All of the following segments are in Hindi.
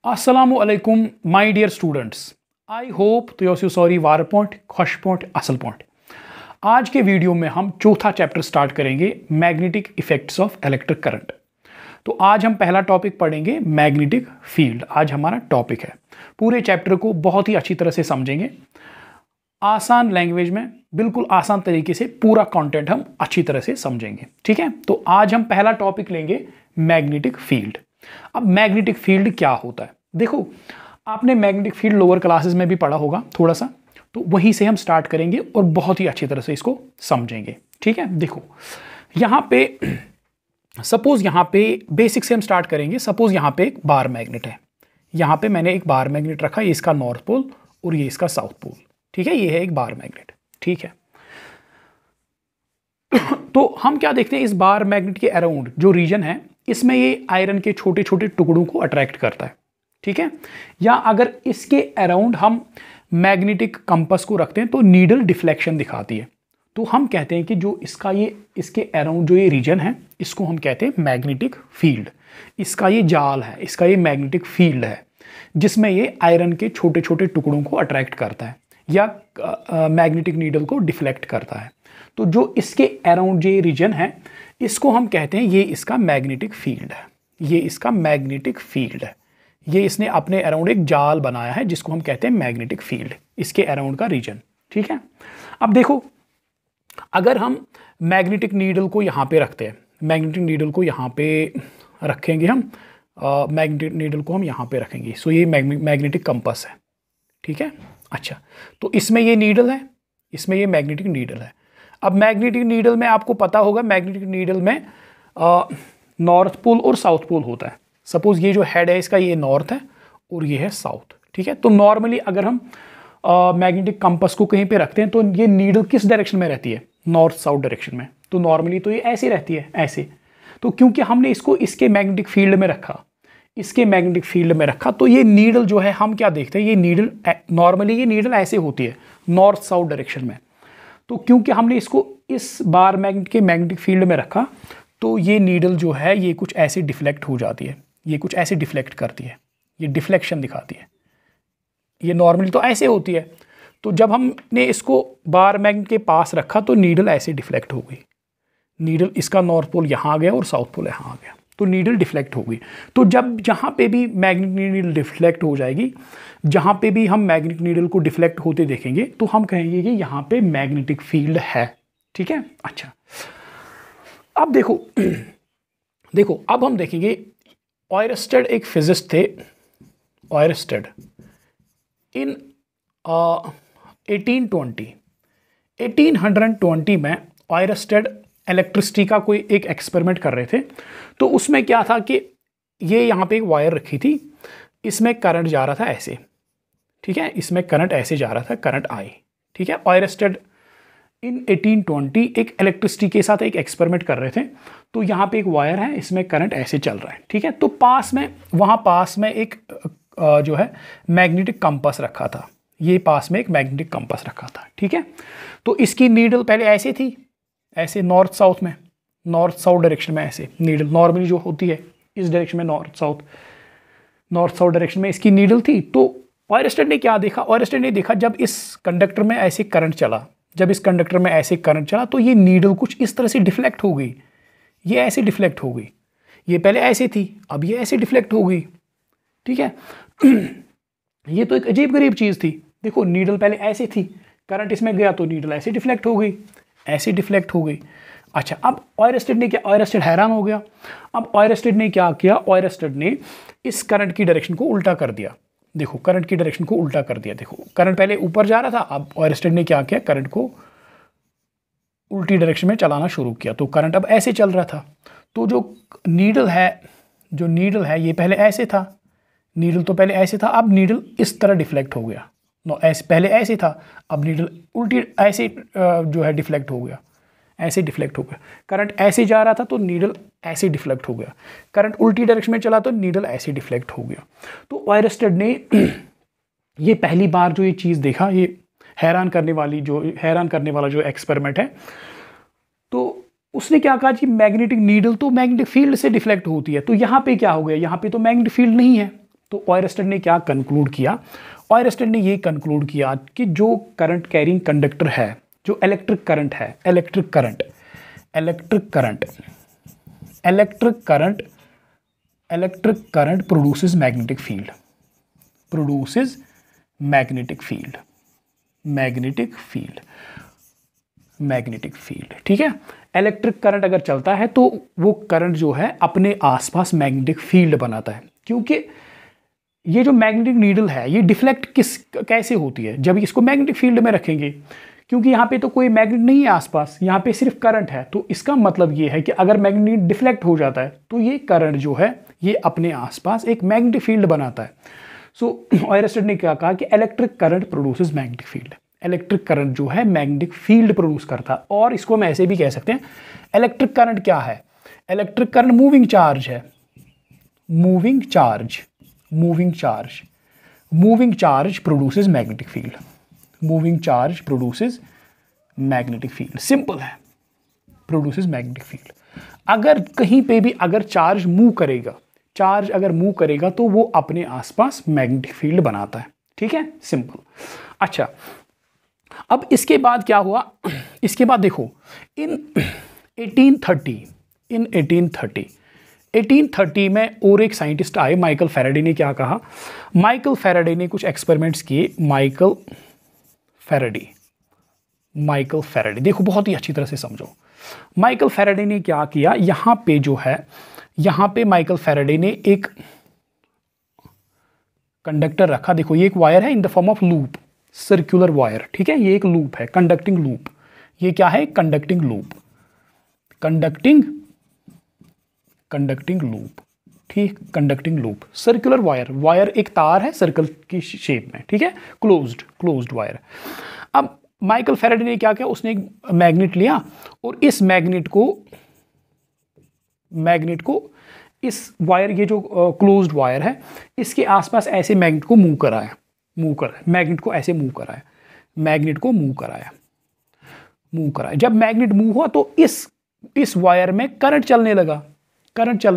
Assalamu alaikum, my dear students. I hope तुम सॉरी वार पॉइंट खुश पॉइंट असल पॉइंट। आज के वीडियो में हम चौथा चैप्टर स्टार्ट करेंगे, magnetic effects of electric current. तो आज हम पहला टॉपिक पढ़ेंगे मैग्नेटिक फील्ड। आज हमारा टॉपिक है। पूरे चैप्टर को बहुत ही अच्छी तरह से समझेंगे, आसान लैंग्वेज में, बिल्कुल आसान तरीके से पूरा कंटेंट हम अच्छी तरह से समझेंगे। ठीक है, तो आज हम पहला टॉपिक लेंगे मैग्नेटिक फील्ड। अब मैग्नेटिक फील्ड क्या होता है? देखो, आपने मैग्नेटिक फील्ड लोअर क्लासेस में भी पढ़ा होगा थोड़ा सा, तो वहीं से हम स्टार्ट करेंगे और बहुत ही अच्छी तरह से इसको समझेंगे। ठीक है, देखो यहाँ पे सपोज यहाँ पे बेसिक से हम स्टार्ट करेंगे। सपोज यहाँ पे एक बार मैग्नेट है, यहाँ पे मैंने एक बार मैग्नेट रखा, ये इसका नॉर्थ पोल और ये इसका साउथ पोल। ठीक है, ये है एक बार मैग्नेट। ठीक है, तो हम क्या देखते हैं, इस बार मैग्नेट के अराउंड जो रीजन है, इसमें ये आयरन के छोटे छोटे टुकड़ों को अट्रैक्ट करता है। ठीक है, या अगर इसके अराउंड हम मैग्नेटिक कंपास को रखते हैं तो नीडल डिफ्लेक्शन दिखाती है। तो हम कहते हैं कि जो इसका ये इसके अराउंड जो ये रीजन है, इसको हम कहते हैं मैग्नेटिक फील्ड। इसका ये जाल है, इसका ये मैग्नेटिक फील्ड है, जिसमें ये आयरन के छोटे छोटे टुकड़ों को अट्रैक्ट करता है या मैग्नेटिक नीडल को डिफ्लेक्ट करता है। तो जो इसके अराउंड जो रीजन है, इसको हम कहते हैं ये इसका मैग्नेटिक फील्ड है। ये इसका मैग्नेटिक फील्ड है। ये इसने अपने अराउंड एक जाल बनाया है जिसको हम कहते हैं मैग्नेटिक फील्ड, इसके अराउंड का रीजन। ठीक है, अब देखो, अगर हम मैग्नेटिक नीडल को यहाँ पे रखते हैं, मैग्नेटिक नीडल को यहाँ पे रखेंगे हम, मैग्नेटिक नीडल को हम यहाँ पे रखेंगे, सो ये मैग्नेटिक कंपास है। ठीक है, अच्छा, तो इसमें ये नीडल है, इसमें ये मैग्नेटिक नीडल है। अब मैग्नेटिक नीडल में आपको पता होगा, मैग्नेटिक नीडल में नॉर्थ पोल और साउथ पोल होता है। सपोज ये जो हेड है इसका, ये नॉर्थ है और ये है साउथ। ठीक है, तो नॉर्मली अगर हम मैग्नेटिक कंपास को कहीं पे रखते हैं तो ये नीडल किस डायरेक्शन में रहती है? नॉर्थ साउथ डायरेक्शन में। तो नॉर्मली तो ये ऐसी रहती है, ऐसे। तो क्योंकि हमने इसको इसके मैग्नेटिक फील्ड में रखा, इसके मैग्नेटिक फील्ड में रखा, तो ये नीडल जो है, हम क्या देखते हैं, ये नीडल नॉर्मली ये नीडल ऐसे होती है नॉर्थ साउथ डायरेक्शन में। तो क्योंकि हमने इसको इस बार मैग्नेट के मैग्नेटिक फील्ड में रखा, तो ये नीडल जो है ये कुछ ऐसे डिफ्लेक्ट हो जाती है, ये कुछ ऐसे डिफ्लेक्ट करती है, ये डिफ्लेक्शन दिखाती है। ये नॉर्मली तो ऐसे होती है, तो जब हमने इसको बार मैग्नेट के पास रखा तो नीडल ऐसे डिफ्लेक्ट हो गई। नीडल इसका नॉर्थ पोल यहाँ आ गया और साउथ पोल यहाँ आ गया, तो नीडल डिफ्लेक्ट हो गई। तो जब जहाँ पे भी मैग्नेटिक नीडल डिफ्लेक्ट हो जाएगी, जहाँ पे भी हम मैग्नेटिक नीडल को डिफ्लेक्ट होते देखेंगे, तो हम कहेंगे कि यहाँ पे मैग्नेटिक फील्ड है। ठीक है, अच्छा, अब देखो देखो, अब हम देखेंगे, ऑयरस्टेड एक फिजिस्ट थे, ऑयरस्टेड इन 1820 में ऑयरस्टेड इलेक्ट्रिसिटी का कोई एक एक्सपेरिमेंट कर रहे थे। तो उसमें क्या था कि ये यहाँ पे एक वायर रखी थी, इसमें करंट जा रहा था ऐसे। ठीक है, इसमें करंट ऐसे जा रहा था, करंट आई। ठीक है, ऑयरस्टेड इन 1820 एक इलेक्ट्रिसिटी के साथ एक एक्सपेरिमेंट कर रहे थे। तो यहाँ पे एक वायर है, इसमें करंट ऐसे चल रहा है। ठीक है, तो पास में, वहाँ पास में एक जो है मैग्नेटिक कंपास रखा था, ये पास में एक मैग्नेटिक कंपास रखा था। ठीक है, तो इसकी नीडल पहले ऐसे थी, ऐसे नॉर्थ साउथ में, नॉर्थ साउथ डायरेक्शन में ऐसे नीडल नॉर्मली जो होती है इस डायरेक्शन में, नॉर्थ साउथ डायरेक्शन में इसकी नीडल थी। तो ऑयरस्टेड ने क्या देखा? ऑयरस्टेड ने देखा जब इस कंडक्टर में ऐसे करंट चला, जब इस कंडक्टर में ऐसे करंट चला, तो ये नीडल कुछ इस तरह से डिफ्लेक्ट हो गई, ये ऐसे डिफ्लेक्ट हो गई। ये पहले ऐसे थी, अब ये ऐसे डिफ्लेक्ट हो गई। ठीक है, ये तो एक अजीब गरीब चीज़ थी। देखो, नीडल पहले ऐसे थी, करंट इसमें गया तो नीडल ऐसे डिफ्लेक्ट हो गई, ऐसे डिफ्लेक्ट हो गई। अच्छा, अब ऑयरस्टेड ने क्या, ऑयरस्टेड हैरान हो गया। अब ऑयरस्टेड ने क्या किया? ऑयरस्टेड ने इस करंट की डायरेक्शन को उल्टा कर दिया। देखो, करंट की डायरेक्शन को उल्टा कर दिया। देखो, करंट पहले ऊपर जा रहा था, अब ऑयरस्टेड ने क्या किया, करंट को उल्टी डायरेक्शन में चलाना शुरू किया। तो करंट अब ऐसे चल रहा था। तो जो नीडल है ये पहले ऐसे था, नीडल तो पहले ऐसे था, अब नीडल इस तरह डिफ्लेक्ट हो गया। पहले ऐसे था, अब नीडल उल्टी ऐसे जो है डिफ्लेक्ट हो गया, ऐसे डिफ्लेक्ट हो गया। करंट ऐसे जा रहा था तो नीडल ऐसे डिफ्लेक्ट हो गया, करंट उल्टी डायरेक्शन में चला तो नीडल ऐसे डिफ्लेक्ट हो गया। तो ऑयरस्टेड ने ये पहली बार जो ये चीज़ देखा, ये हैरान करने वाला जो एक्सपेरिमेंट है, तो उसने क्या कहा कि मैग्नेटिक नीडल तो मैग्नेटिक फील्ड से डिफ्लेक्ट होती है, तो यहाँ पे क्या हो गया, यहाँ पे तो मैग्नेटिक फील्ड नहीं है, तो ऑयरस्टेड ने क्या कंक्लूड किया? ऑयरस्टेड ने ये कंक्लूड किया कि जो करंट कैरिंग कंडक्टर है, जो इलेक्ट्रिक करंट है, electric current produces magnetic field, ठीक है। इलेक्ट्रिक करंट अगर चलता है तो वो करंट जो है अपने आसपास मैग्नेटिक फील्ड बनाता है, क्योंकि ये जो मैग्नेटिक नीडल है ये डिफ्लेक्ट कैसे होती है? जब इसको मैग्नेटिक फील्ड में रखेंगे, क्योंकि यहाँ पे तो कोई मैग्नेट नहीं है आसपास, यहाँ पे सिर्फ करंट है, तो इसका मतलब ये है कि अगर मैग्नेट डिफ्लेक्ट हो जाता है तो ये करंट जो है ये अपने आसपास एक मैग्नेटिक फील्ड बनाता है। सो ऑयरस्टेड ने क्या कहा कि electric current produces magnetic field. Electric current जो है मैग्नेटिक फील्ड प्रोड्यूस करता है। और इसको हम ऐसे भी कह सकते हैं, इलेक्ट्रिक करंट क्या है? इलेक्ट्रिक करंट मूविंग चार्ज है। Moving charge produces magnetic field. Moving charge produces magnetic field, simple है, प्रोड्यूसेस मैग्नेटिक फील्ड। अगर कहीं पे भी अगर चार्ज मूव करेगा तो वो अपने आसपास मैग्नेटिक फील्ड बनाता है, ठीक है, सिंपल। अच्छा, अब इसके बाद क्या हुआ? इसके बाद देखो, इन 1830 में और एक साइंटिस्ट आए, माइकल फैराडे ने क्या कहा? माइकल फैराडे ने कुछ एक्सपेरिमेंट्स किए। माइकल फैराडे देखो, बहुत ही अच्छी तरह से समझो। माइकल फैराडे ने क्या किया? यहां पे जो है, यहां पे माइकल फैराडे ने एक कंडक्टर रखा। देखो, ये एक वायर है in the form of loop, circular wire, ठीक है, ये एक लूप है, कंडक्टिंग लूप। ये क्या है? कंडक्टिंग लूप, कंडक्टिंग लूप, ठीक, कंडक्टिंग लूप, सर्कुलर वायर एक तार है सर्कल की शेप में, ठीक है, क्लोज्ड वायर। अब माइकल फैराडे ने क्या किया? उसने एक मैग्नेट लिया और इस मैग्नेट को इस वायर, ये जो क्लोज्ड वायर है, इसके आसपास ऐसे मैग्नेट को मूव कराया, मैग्नेट को ऐसे मूव कराया, जब मैग्नेट मूव हुआ तो इस वायर में करंट चलने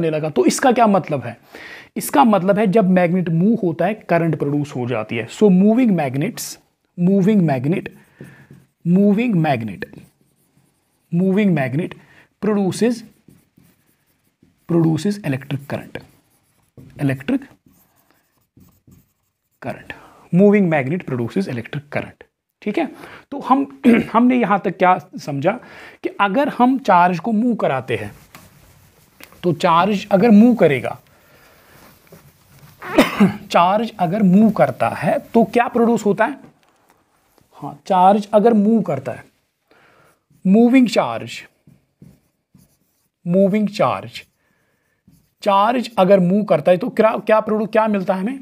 लगा। तो इसका क्या मतलब है? इसका मतलब है जब मैग्नेट मूव होता है करंट प्रोड्यूस हो जाती है। So moving magnet produces electric current. Moving magnet produces electric current, ठीक है। तो हमने यहां तक क्या समझा कि अगर हम चार्ज को मूव कराते हैं तो चार्ज अगर मूव करता है तो क्या प्रोड्यूस होता है? हाँ, चार्ज अगर मूव करता है, मूविंग चार्ज अगर मूव करता है तो क्या मिलता है हमें?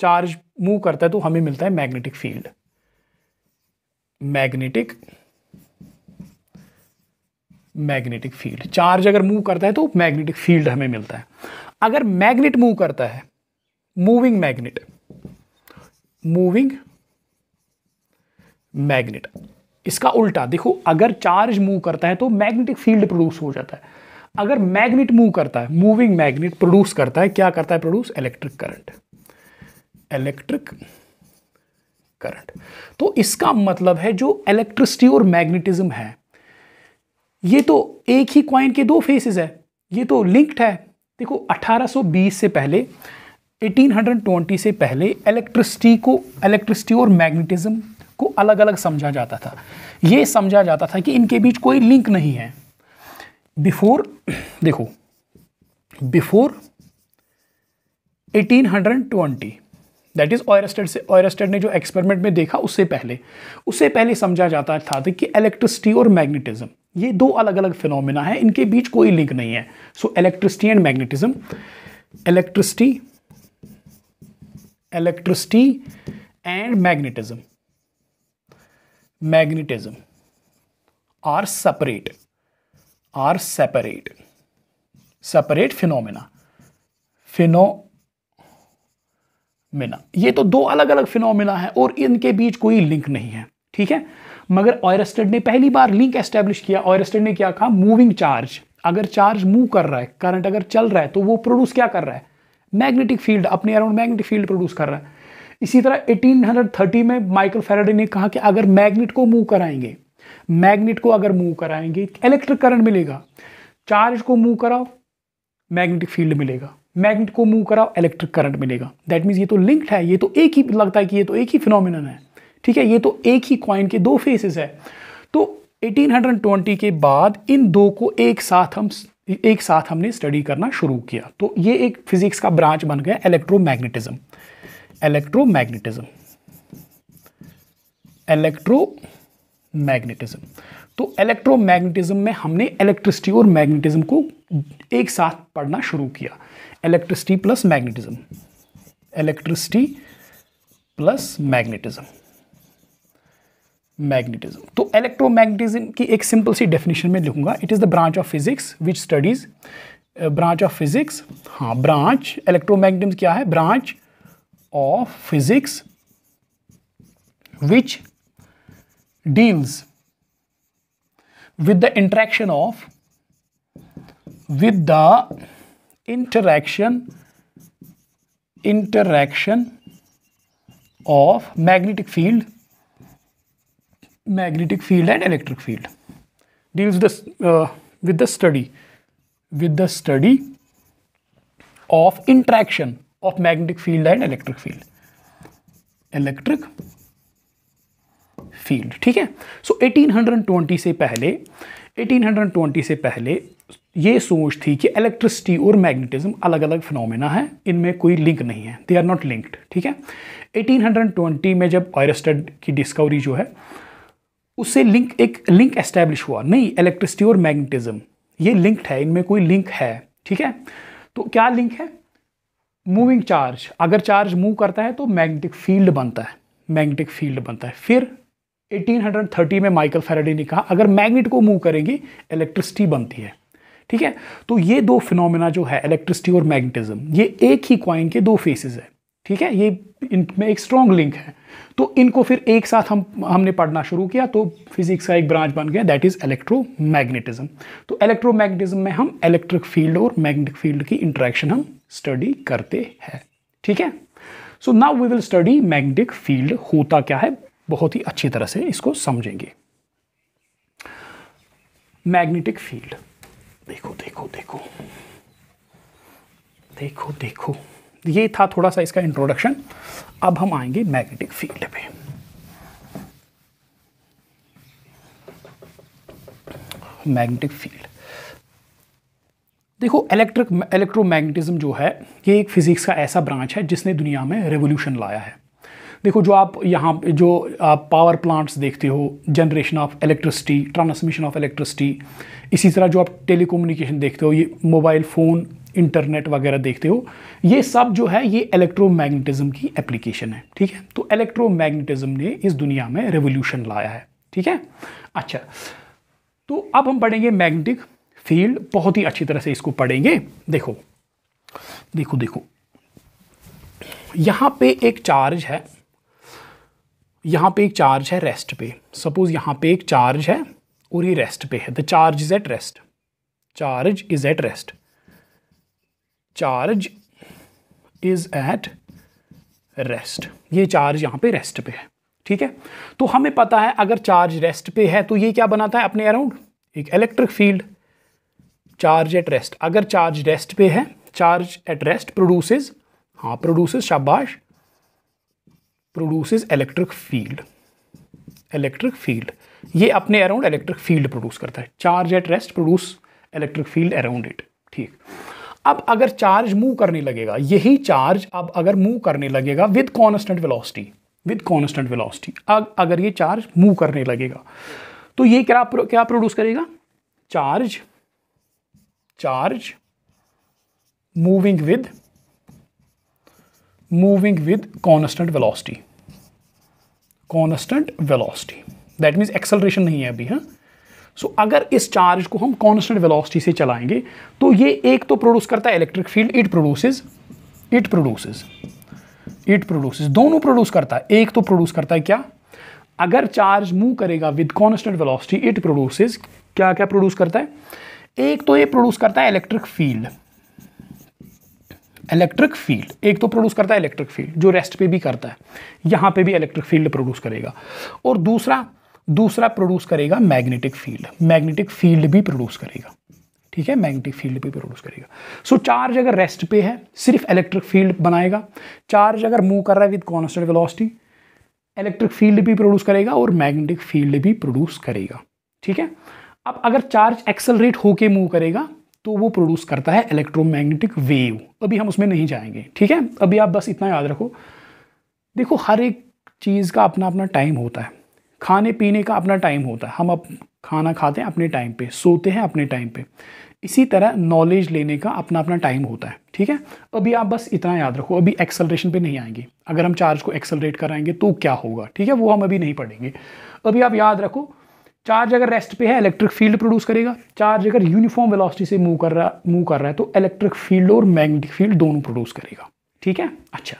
चार्ज मूव करता है तो हमें मिलता है मैग्नेटिक फील्ड। चार्ज अगर मूव करता है तो मैग्नेटिक फील्ड हमें मिलता है। अगर मैग्नेट मूव करता है, मूविंग मैग्नेट, इसका उल्टा देखो, अगर चार्ज मूव करता है तो मैग्नेटिक फील्ड प्रोड्यूस हो जाता है। अगर मैग्नेट मूव करता है, मूविंग मैग्नेट प्रोड्यूस करता है, क्या करता है? Produce electric current. तो इसका मतलब है जो इलेक्ट्रिसिटी और मैग्नेटिज्म है, ये तो एक ही कॉइन के दो फेसेस है, ये तो लिंक्ड है। देखो, 1820 से पहले, 1820 से पहले इलेक्ट्रिसिटी और मैग्नेटिज्म को अलग अलग समझा जाता था। ये समझा जाता था कि इनके बीच कोई लिंक नहीं है। बिफोर 1820, दैट इज ऑयरस्टेड ने जो एक्सपेरिमेंट में देखा उससे पहले समझा जाता था कि इलेक्ट्रिसिटी और मैग्नेटिज्म ये दो अलग अलग फिनोमेना है, इनके बीच कोई लिंक नहीं है। So electricity and magnetism, electricity and magnetism are separate phenomena. ये तो दो अलग अलग फिनोमेना है और इनके बीच कोई लिंक नहीं है, ठीक है। मगर ऑयरस्टेड ने पहली बार लिंक एस्टेब्लिश किया। ऑयरस्टेड ने क्या कहा? मूविंग चार्ज, अगर चार्ज मूव कर रहा है, करंट अगर चल रहा है तो वो प्रोड्यूस क्या कर रहा है? मैग्नेटिक फील्ड, अपने अराउंड मैग्नेटिक फील्ड प्रोड्यूस कर रहा है। इसी तरह 1830 में माइकल फैराडे ने कहा कि अगर मैग्नेट को मूव कराएंगे, मैग्नेट को अगर मूव कराएंगे इलेक्ट्रिक करंट मिलेगा। चार्ज को मूव कराओ मैग्नेटिक फील्ड मिलेगा, मैग्नेट को मूव कराओ इलेक्ट्रिक करंट मिलेगा। दैट मीन्स ये तो लिंक्ड है, ये तो एक ही, लगता है कि ये तो एक ही फिनोमिनन है, ठीक है, ये तो एक ही कॉइन के दो फेसेस है। तो 1820 के बाद इन दो को एक साथ हमने स्टडी करना शुरू किया। तो ये एक फिजिक्स का ब्रांच बन गया इलेक्ट्रोमैग्नेटिज्म। तो इलेक्ट्रोमैग्नेटिज्म में हमने इलेक्ट्रिसिटी और मैग्नेटिज्म को एक साथ पढ़ना शुरू किया। Electricity plus magnetism, electricity plus magnetism. तो इलेक्ट्रोमैग्नेटिज्म की एक सिंपल सी डेफिनेशन में लिखूंगा, it is the branch of physics which studies, branch of physics, हाँ ब्रांच, इलेक्ट्रोमैग्नेटिज्म क्या है, branch of physics which deals with the interaction of magnetic field and electric field, deals with the study of interaction of magnetic field and electric field, ठीक है। सो 1820 से पहले ये सोच थी कि इलेक्ट्रिसिटी और मैग्नेटिज्म अलग अलग फिनोमेना है, इनमें कोई लिंक नहीं है, दे आर नॉट लिंक्ड, ठीक है। 1820 में जब आयरस्टेड की डिस्कवरी जो है उससे एक लिंक एस्टैब्लिश हुआ, नहीं इलेक्ट्रिसिटी और मैग्नेटिज्म ये लिंक्ड है, इनमें कोई लिंक है, ठीक है। तो क्या लिंक है, मूविंग चार्ज, अगर चार्ज मूव करता है तो मैग्नेटिक फील्ड बनता है, फिर 1830 में माइकल फैराडे ने कहा अगर मैग्नेट को मूव करेंगे इलेक्ट्रिसिटी बनती है, ठीक है। तो ये दो फिनोमेना जो है इलेक्ट्रिसिटी और मैग्नेटिज्म, ये एक ही कॉइन के दो फेसेस है, ठीक है, ये इनमें एक स्ट्रॉन्ग लिंक है। तो इनको फिर एक साथ हमने पढ़ना शुरू किया, तो फिजिक्स का एक ब्रांच बन गया, दैट इज इलेक्ट्रोमैग्नेटिज्म। तो इलेक्ट्रोमैग्नेटिज्म में हम इलेक्ट्रिक फील्ड और मैग्नेटिक फील्ड की इंटरेक्शन हम स्टडी करते हैं, ठीक है। So now we will study magnetic field होता क्या है, बहुत ही अच्छी तरह से इसको समझेंगे। मैग्नेटिक फील्ड, देखो, ये था थोड़ा सा इसका इंट्रोडक्शन। अब हम आएंगे मैग्नेटिक फील्ड पे। मैग्नेटिक फील्ड देखो, इलेक्ट्रोमैग्नेटिज्म जो है ये एक फिजिक्स का ऐसा ब्रांच है जिसने दुनिया में रेवोल्यूशन लाया है। देखो जो आप यहाँ जो आप पावर प्लांट्स देखते हो, generation of electricity, transmission of electricity, इसी तरह जो आप टेलीकम्युनिकेशन देखते हो, ये मोबाइल फ़ोन, इंटरनेट वगैरह देखते हो, ये सब जो है ये इलेक्ट्रोमैग्नेटिज्म की एप्लीकेशन है, ठीक है। तो इलेक्ट्रोमैग्नेटिज्म ने इस दुनिया में रेवोल्यूशन लाया है, ठीक है। अच्छा, तो अब हम पढ़ेंगे मैग्नेटिक फील्ड, बहुत ही अच्छी तरह से इसको पढ़ेंगे। देखो यहाँ पे एक चार्ज है, रेस्ट पे। सपोज यहाँ पे एक चार्ज है और ये रेस्ट पे है, the charge is at rest, ये चार्ज यहाँ पे रेस्ट पे है, ठीक है। तो हमें पता है अगर चार्ज रेस्ट पे है तो ये क्या बनाता है अपने अराउंड, एक electric field. Charge at rest, अगर चार्ज रेस्ट पे है, charge at rest produces electric field, ये अपने अराउंड इलेक्ट्रिक फील्ड प्रोड्यूस करता है। Charge at rest produce electric field around it, ठीक। अब अगर चार्ज मूव करने लगेगा, यही चार्ज अब अगर मूव करने लगेगा विद कांस्टेंट वेलोसिटी, अगर ये चार्ज मूव करने लगेगा तो ये क्या प्रोड्यूस करेगा, charge moving with constant velocity, that means acceleration नहीं है अभी, हाँ। सो अगर इस चार्ज को हम कांस्टेंट वेलोसिटी से चलाएंगे तो ये एक तो प्रोड्यूस करता है इलेक्ट्रिक फील्ड, इट प्रोड्यूसेस, दोनों प्रोड्यूस करता है। एक तो प्रोड्यूस करता है क्या, अगर चार्ज मूव करेगा with constant velocity, it produces क्या प्रोड्यूस करता है, एक तो ये प्रोड्यूस करता है इलेक्ट्रिक फील्ड, इलेक्ट्रिक फील्ड, एक तो प्रोड्यूस करता है इलेक्ट्रिक फील्ड जो रेस्ट पे भी करता है, यहाँ पे भी इलेक्ट्रिक फील्ड प्रोड्यूस करेगा, और दूसरा प्रोड्यूस करेगा मैग्नेटिक फील्ड, मैग्नेटिक फील्ड भी प्रोड्यूस करेगा, ठीक है, मैग्नेटिक फील्ड भी प्रोड्यूस करेगा। सो चार्ज अगर रेस्ट पे है सिर्फ इलेक्ट्रिक फील्ड बनाएगा, चार्ज अगर मूव कर रहा है with constant velocity electric field भी प्रोड्यूस करेगा और मैग्नेटिक फील्ड भी प्रोड्यूस करेगा, ठीक है। अब अगर चार्ज एक्सेलरेट होके मूव करेगा तो वो प्रोड्यूस करता है इलेक्ट्रोमैग्नेटिक वेव, अभी हम उसमें नहीं जाएंगे, ठीक है। अभी आप बस इतना याद रखो, देखो हर एक चीज़ का अपना अपना टाइम होता है, खाने पीने का अपना टाइम होता है, हम अब खाना खाते हैं अपने टाइम पे, सोते हैं अपने टाइम पे, इसी तरह नॉलेज लेने का अपना अपना टाइम होता है, ठीक है। अभी आप बस इतना याद रखो, अभी एक्सेलरेशन पे नहीं आएंगे, अगर हम चार्ज को एक्सेलरेट कराएंगे तो क्या होगा, ठीक है, वो हम अभी नहीं पढ़ेंगे। अभी आप याद रखो, चार्ज अगर रेस्ट पे है इलेक्ट्रिक फील्ड प्रोड्यूस करेगा, चार्ज अगर यूनिफॉर्म वेलोसिटी से मूव कर रहा है तो इलेक्ट्रिक फील्ड और मैग्नेटिक फील्ड दोनों प्रोड्यूस करेगा, ठीक है। अच्छा,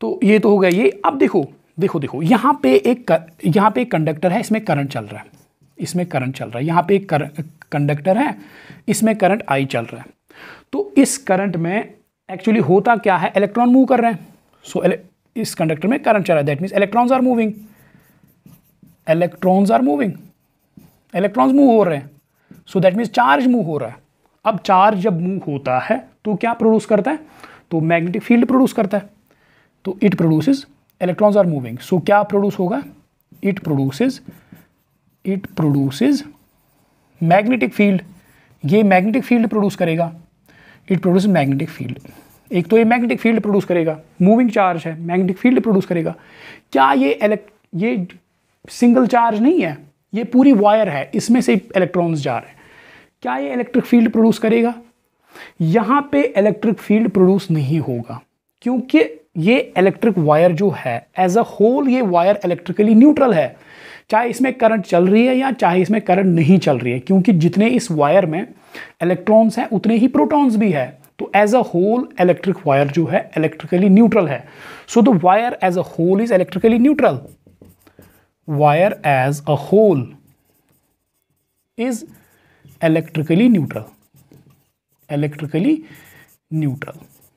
तो ये तो हो गया ये। अब देखो यहाँ पे एक कंडक्टर है, इसमें करंट चल रहा है, यहाँ पे एक कंडक्टर है, इसमें करंट आई चल रहा है। तो इस करंट में एक्चुअली होता क्या है, इलेक्ट्रॉन मूव कर रहे हैं। सो इस कंडक्टर में करंट चल रहा है, that means electrons are moving, electrons move हो रहे हैं, so that means charge move हो रहा है। अब चार्ज जब मूव होता है तो क्या प्रोड्यूस करता है, तो मैग्नेटिक फील्ड प्रोड्यूस करता है, तो it produces, electrons are moving, so क्या प्रोड्यूस होगा, इट प्रोड्यूसेस मैग्नेटिक फील्ड, ये मैग्नेटिक फील्ड प्रोड्यूस करेगा, इट प्रोड्यूस मैग्नेटिक फील्ड। एक तो ये मैग्नेटिक फील्ड प्रोड्यूस करेगा, मूविंग चार्ज है, मैग्नेटिक फील्ड प्रोड्यूस करेगा। क्या ये सिंगल चार्ज नहीं है, ये पूरी वायर है, इसमें से इलेक्ट्रॉन्स जा रहे हैं, क्या ये इलेक्ट्रिक फील्ड प्रोड्यूस करेगा, यहाँ पे इलेक्ट्रिक फील्ड प्रोड्यूस नहीं होगा, क्योंकि ये इलेक्ट्रिक वायर जो है एज अ होल, ये वायर इलेक्ट्रिकली न्यूट्रल है, चाहे इसमें करंट चल रही है या चाहे इसमें करंट नहीं चल रही है, क्योंकि जितने इस वायर में इलेक्ट्रॉन्स हैं उतने ही प्रोटॉन्स भी है। तो as a whole electric wire जो है इलेक्ट्रिकली न्यूट्रल है। So the wire as a whole is electrically neutral, wire as a whole is electrically neutral,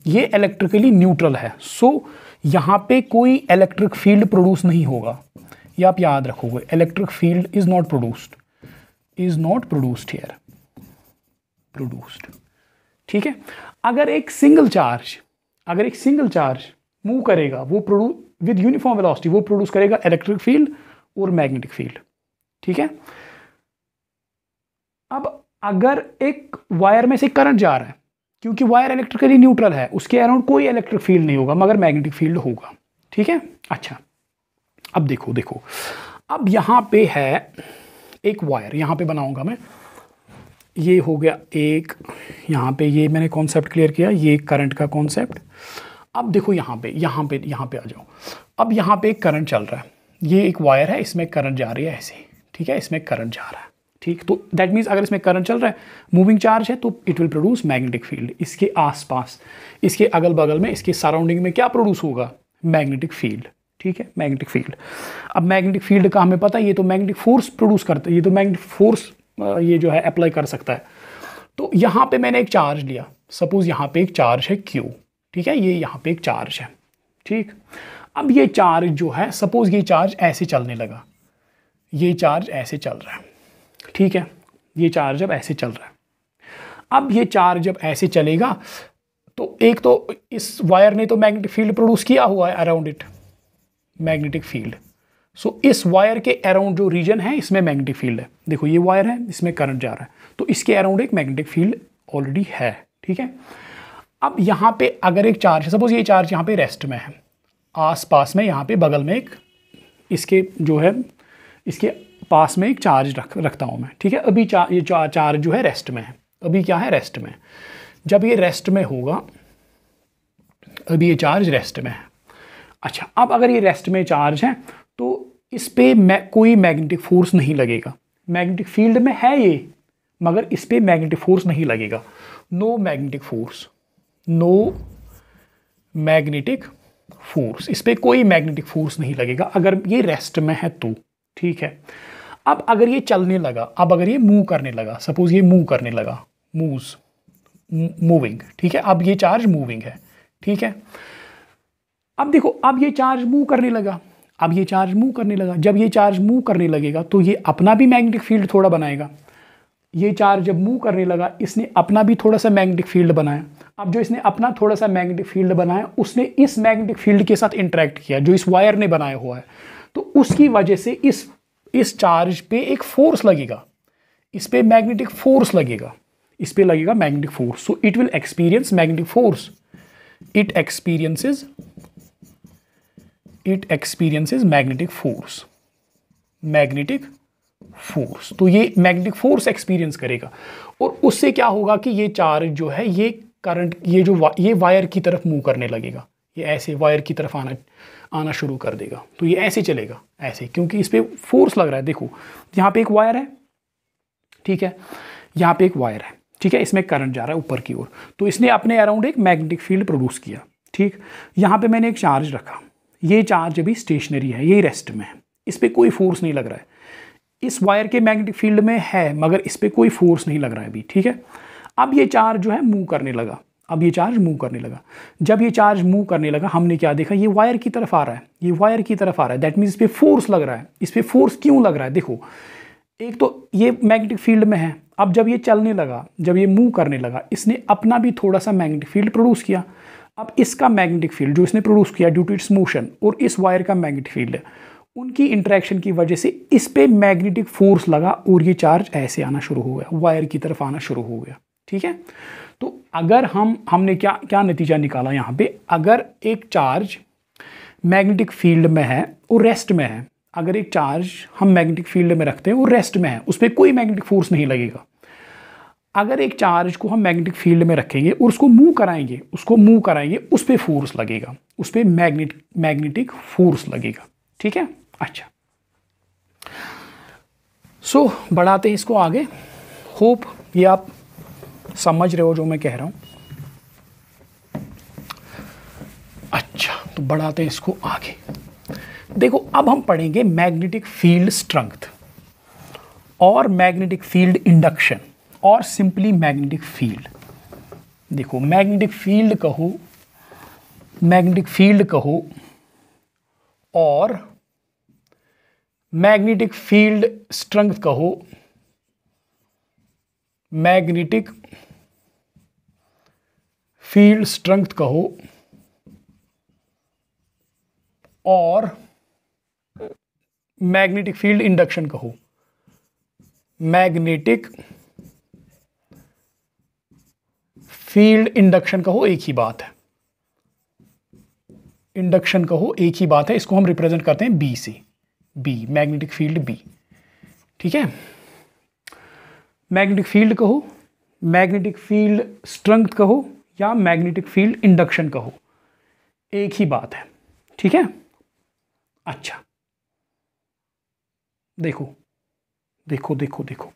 ये इलेक्ट्रिकली न्यूट्रल है। सो यहां पे कोई इलेक्ट्रिक फील्ड प्रोड्यूस नहीं होगा, ये आप याद रखोगे, electric field is not produced here, ठीक है। अगर एक सिंगल चार्ज मूव करेगा, वो प्रोड्यूस विद यूनिफॉर्म वेलोसिटी, वो प्रोड्यूस करेगा इलेक्ट्रिक फील्ड और मैग्नेटिक फील्ड, ठीक है। अब अगर एक वायर में से करंट जा रहा है, क्योंकि वायर इलेक्ट्रिकली न्यूट्रल है, उसके अराउंड कोई इलेक्ट्रिक फील्ड नहीं होगा मगर मैग्नेटिक फील्ड होगा, ठीक है। अच्छा, अब देखो अब यहां पे है एक वायर, यहां पे बनाऊंगा मैं, ये हो गया एक, यहां पे ये मैंने कॉन्सेप्ट क्लियर किया, ये करंट का कॉन्सेप्ट। अब देखो यहां पे आ जाओ, अब यहां पे एक करंट चल रहा है, ये एक वायर है, इसमें करंट जा रही है ऐसे, ठीक है, इसमें करंट जा रहा है, ठीक। तो दैट मीन्स अगर इसमें करंट चल रहा है, मूविंग चार्ज है, तो it will produce magnetic field. इसके आसपास, इसके अगल बगल में, इसके सराउंडिंग में क्या प्रोड्यूस होगा, मैग्नेटिक फील्ड, ठीक है, मैग्नेटिक फील्ड। अब मैग्नेटिक फील्ड का हमें पता है, ये तो मैग्नेटिक फोर्स प्रोड्यूस करता है, ये तो मैग्नेटिक फोर्स ये जो है अप्लाई कर सकता है। तो यहाँ पे मैंने एक चार्ज लिया, सपोज यहाँ पे एक चार्ज है Q, ठीक है, ये यहाँ पे एक चार्ज है, ठीक। अब ये चार्ज जो है, सपोज ये चार्ज ऐसे चलने लगा, ये चार्ज ऐसे चल रहा है, ठीक है, ये चार्ज जब ऐसे चल रहा है, अब ये चार्ज जब ऐसे चलेगा तो एक तो इस वायर ने तो मैग्नेटिक फील्ड प्रोड्यूस किया हुआ है अराउंड इट, मैग्नेटिक फील्ड। सो इस वायर के अराउंड जो रीजन है इसमें मैग्नेटिक फील्ड है, देखो ये वायर है, इसमें करंट जा रहा है, तो इसके अराउंड एक मैग्नेटिक फील्ड ऑलरेडी है, ठीक है। अब यहाँ पे अगर एक चार्ज है, सपोज ये चार्ज यहाँ पे रेस्ट में है, आसपास में यहाँ पे बगल में एक, इसके जो है इसके पास में एक चार्ज रखता हूँ मैं, ठीक है। अभी ये चार्ज जो है रेस्ट में है, अभी क्या है, रेस्ट में। जब ये रेस्ट में होगा, अभी ये चार्ज रेस्ट में है। अच्छा, अब अगर ये रेस्ट में चार्ज है तो इस पे कोई मैग्नेटिक फोर्स नहीं लगेगा, मैग्नेटिक फील्ड में है ये, मगर इस पे मैग्नेटिक फोर्स नहीं लगेगा, नो मैग्नेटिक फोर्स, इस पे कोई मैग्नेटिक फोर्स नहीं लगेगा अगर ये रेस्ट में है तो, ठीक है। अब अगर ये चलने लगा, अब अगर ये मूव करने लगा, सपोज ये मूव करने लगा, मूविंग, ठीक है। अब ये चार्ज मूविंग है, ठीक है। अब देखो, अब ये चार्ज मूव करने लगा, अब ये चार्ज मूव करने लगा। जब ये चार्ज मूव करने लगेगा तो ये अपना भी मैग्नेटिक फील्ड थोड़ा बनाएगा। ये चार्ज जब मूव करने लगा, इसने अपना भी थोड़ा सा मैग्नेटिक फील्ड बनाया। अब जो इसने अपना थोड़ा सा मैग्नेटिक फील्ड बनाया, उसने इस मैग्नेटिक फील्ड के साथ इंटरेक्ट किया जो इस वायर ने बनाया हुआ है। तो उसकी वजह से इस चार्ज पे एक फोर्स लगेगा, इस पे मैग्नेटिक फोर्स लगेगा, इस पे लगेगा magnetic force. So it will experience magnetic force, it experiences magnetic force, magnetic force. तो ये मैग्नेटिक फोर्स एक्सपीरियंस करेगा और उससे क्या होगा कि ये चार्ज जो है, ये करंट, ये वायर की तरफ मूव करने लगेगा, ये ऐसे वायर की तरफ आना शुरू कर देगा। तो ये ऐसे चलेगा, ऐसे, क्योंकि इस पे फोर्स लग रहा है। देखो यहाँ पे एक वायर है, ठीक है, यहाँ पे एक वायर है, ठीक है, इसमें करंट जा रहा है ऊपर की ओर। तो इसने अपने अराउंड एक मैग्नेटिक फील्ड प्रोड्यूस किया, ठीक। यहाँ पे मैंने एक चार्ज रखा, ये चार्ज अभी स्टेशनरी है, ये रेस्ट में है, इस पर कोई फोर्स नहीं लग रहा है। इस वायर के मैग्नेटिक फील्ड में है मगर इस पर कोई फोर्स नहीं लग रहा है अभी, ठीक है। अब ये चार्ज जो है मूव करने लगा, अब ये चार्ज मूव करने लगा। जब ये चार्ज मूव करने लगा, हमने क्या देखा, ये वायर की तरफ आ रहा है, ये वायर की तरफ आ रहा है। दैट मीन्स इस पर फोर्स लग रहा है। इस पर फोर्स क्यों लग रहा है? देखो, एक तो ये मैग्नेटिक फील्ड में है, अब जब ये चलने लगा, जब ये मूव करने लगा, इसने अपना भी थोड़ा सा मैग्नेटिक फील्ड प्रोड्यूस किया। अब इसका मैग्नेटिक फील्ड जो इसने प्रोड्यूस किया ड्यू टू इट्स मोशन, और इस वायर का मैग्नेटिक फील्ड, उनकी इंटरेक्शन की वजह से इस पे मैग्नेटिक फोर्स लगा और ये चार्ज ऐसे आना शुरू हो गया, वायर की तरफ आना शुरू हो गया, ठीक है। तो अगर हमने क्या नतीजा निकाला यहाँ पे, अगर एक चार्ज मैग्नेटिक फील्ड में है और रेस्ट में है, अगर एक चार्ज हम मैग्नेटिक फील्ड में रखते हैं और रेस्ट में है, उस पर कोई मैग्नेटिक फोर्स नहीं लगेगा। अगर एक चार्ज को हम मैग्नेटिक फील्ड में रखेंगे और उसको मूव कराएंगे, उस पर फोर्स लगेगा, उस पर मैग्नेटिक फोर्स लगेगा, ठीक है। अच्छा, सो बढ़ाते हैं इसको आगे। होप ये आप समझ रहे हो जो मैं कह रहा हूं। अच्छा, तो बढ़ाते हैं इसको आगे। देखो, अब हम पढ़ेंगे मैग्नेटिक फील्ड स्ट्रेंथ और मैग्नेटिक फील्ड इंडक्शन और सिंपली मैग्नेटिक फील्ड। देखो, मैग्नेटिक फील्ड कहो और मैग्नेटिक फील्ड स्ट्रेंथ कहो, मैग्नेटिक फील्ड स्ट्रेंथ कहो और मैग्नेटिक फील्ड इंडक्शन कहो। मैग्नेटिक फील्ड इंडक्शन कहो, एक ही बात है। इंडक्शन कहो, एक ही बात है। इसको हम रिप्रेजेंट करते हैं बी से, बी, मैग्नेटिक फील्ड बी, ठीक है। मैग्नेटिक फील्ड कहो, मैग्नेटिक फील्ड स्ट्रेंथ कहो या मैग्नेटिक फील्ड इंडक्शन कहो, एक ही बात है, ठीक है। अच्छा, देखो देखो देखो देखो,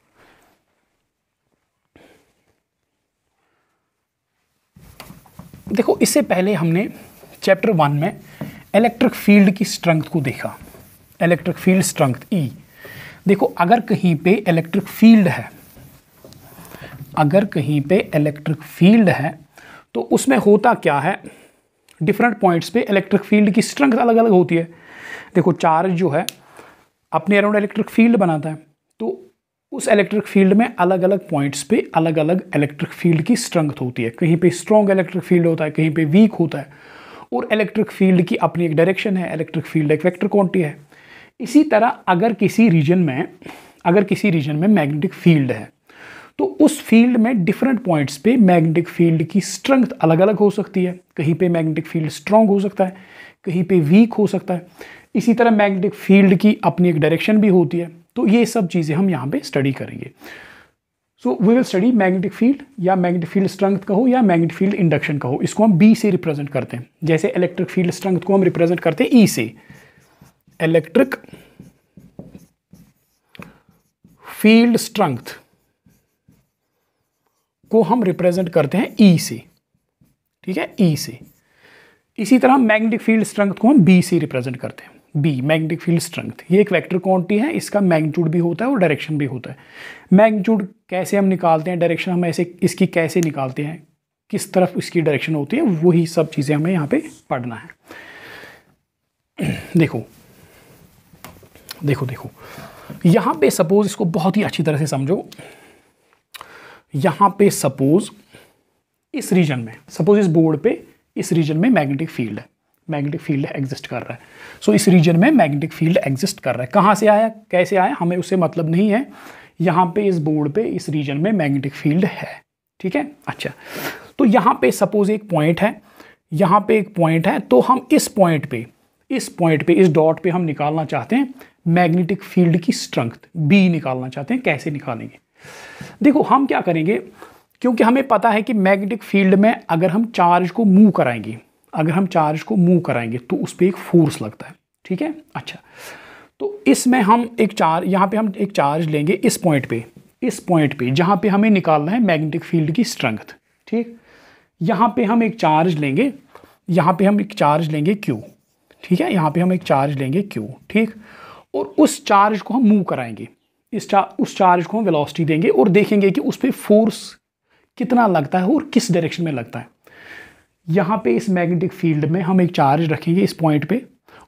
देखो, इससे पहले हमने चैप्टर 1 में इलेक्ट्रिक फील्ड की स्ट्रेंथ को देखा, इलेक्ट्रिक फील्ड स्ट्रेंथ ई। देखो, अगर कहीं पे इलेक्ट्रिक फील्ड है, अगर कहीं पे इलेक्ट्रिक फील्ड है तो उसमें होता क्या है, डिफरेंट पॉइंट्स पे इलेक्ट्रिक फील्ड की स्ट्रेंथ अलग अलग होती है। देखो, चार्ज जो है अपने अराउंड इलेक्ट्रिक फील्ड बनाता है, तो उस इलेक्ट्रिक फील्ड में अलग अलग पॉइंट्स पे अलग अलग इलेक्ट्रिक फील्ड की स्ट्रेंथ होती है। कहीं पे स्ट्रॉन्ग इलेक्ट्रिक फील्ड होता है, कहीं पे वीक होता है, और इलेक्ट्रिक फील्ड की अपनी एक डायरेक्शन है। इलेक्ट्रिक फील्ड एक वेक्टर क्वांटिटी है। इसी तरह अगर किसी रीजन में मैग्नेटिक फील्ड है तो उस फील्ड में डिफरेंट पॉइंट्स पे मैग्नेटिक फील्ड की स्ट्रेंथ अलग अलग हो सकती है। कहीं पे मैग्नेटिक फील्ड स्ट्रॉन्ग हो सकता है, कहीं पे वीक हो सकता है। इसी तरह मैग्नेटिक फील्ड की अपनी एक डायरेक्शन भी होती है। तो ये सब चीज़ें हम यहाँ पे स्टडी करेंगे। So we will study magnetic field या मैग्नेटिक फील्ड स्ट्रेंथ कहो या मैग्नेटिक फील्ड इंडक्शन कहो। इसको हम बी से रिप्रेजेंट करते हैं, जैसे इलेक्ट्रिक फील्ड स्ट्रेंथ को हम रिप्रेजेंट करते हैं ई से। इलेक्ट्रिक फील्ड स्ट्रेंथ को हम रिप्रेजेंट करते हैं ई से, ठीक है, ई से। इसी तरह मैग्नेटिक फील्ड स्ट्रेंथ को हम बी से रिप्रेजेंट करते हैं। B, magnetic field strength. ये एक वेक्टर क्वांटिटी है, इसका मैग्नीट्यूड भी होता है और डायरेक्शन भी होता है। मैग्नीट्यूड कैसे हम निकालते हैं, डायरेक्शन हम ऐसे इसकी कैसे निकालते हैं, किस तरफ इसकी डायरेक्शन होती है, वही सब चीज़ें हमें यहाँ पे पढ़ना है। देखो देखो देखो, यहाँ पे सपोज, इसको बहुत ही अच्छी तरह से समझो। यहाँ पे सपोज इस रीजन में, सपोज इस बोर्ड पे, इस रीजन में मैग्नेटिक फील्ड है, मैग्नेटिक फील्ड एग्जिस्ट कर रहा है। सो इस रीजन में मैग्नेटिक फील्ड एग्जिस्ट कर रहा है। कहाँ से आया, कैसे आया, हमें उससे मतलब नहीं है। यहाँ पे इस बोर्ड पे, इस रीजन में मैग्नेटिक फील्ड है, ठीक है। अच्छा, तो यहाँ पे सपोज एक पॉइंट है, यहाँ पे एक पॉइंट है, तो हम इस पॉइंट पे, इस डॉट पे हम निकालना चाहते हैं मैग्नेटिक फील्ड की स्ट्रेंथ, बी निकालना चाहते हैं। कैसे निकालेंगे, देखो हम क्या करेंगे, क्योंकि हमें पता है कि मैग्नेटिक फील्ड में अगर हम चार्ज को मूव कराएंगे, अगर हम चार्ज को मूव कराएंगे तो उस पर एक फोर्स लगता है, ठीक है। अच्छा, तो इसमें हम एक चार्ज, यहाँ पे हम एक चार्ज लेंगे इस पॉइंट पे, इस पॉइंट पे जहाँ पे हमें निकालना है मैग्नेटिक फील्ड की स्ट्रेंथ, ठीक। यहाँ पे हम एक चार्ज लेंगे, यहाँ पे हम एक चार्ज लेंगे Q, ठीक है। यहाँ पे हम एक चार्ज लेंगे Q, ठीक। और उस चार्ज को हम मूव कराएंगे, उस चार्ज को हम वेलोसिटी देंगे और देखेंगे कि उस पर फोर्स कितना लगता है और किस डायरेक्शन में लगता है। यहाँ पे इस मैग्नेटिक फील्ड में हम एक चार्ज रखेंगे इस पॉइंट पे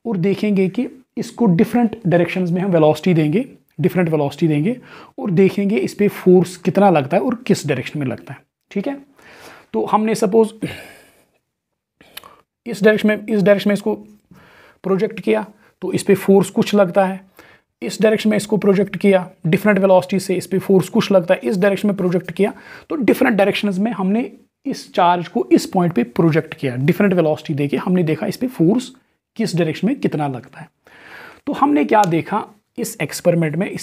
और देखेंगे कि इसको डिफरेंट डायरेक्शंस में हम वेलोसिटी देंगे, डिफरेंट वेलोसिटी देंगे और देखेंगे इस पर फोर्स कितना लगता है और किस डायरेक्शन में लगता है, ठीक है। तो हमने सपोज इस डायरेक्शन में इसको प्रोजेक्ट किया तो इस पर फोर्स कुछ लगता है, इस डायरेक्शन में इसको प्रोजेक्ट किया डिफरेंट वेलोसिटी से, इस पर फोर्स कुछ लगता है, इस डायरेक्शन में प्रोजेक्ट किया तो डिफरेंट डायरेक्शंस में हमने इस चार्ज को इस पॉइंट पे प्रोजेक्ट किया, डिफरेंट वेलोसिटी देके हमने देखा इस पे फोर्स किस डायरेक्शन में कितना लगता है। तो हमने क्या देखा इस एक्सपेरिमेंट में,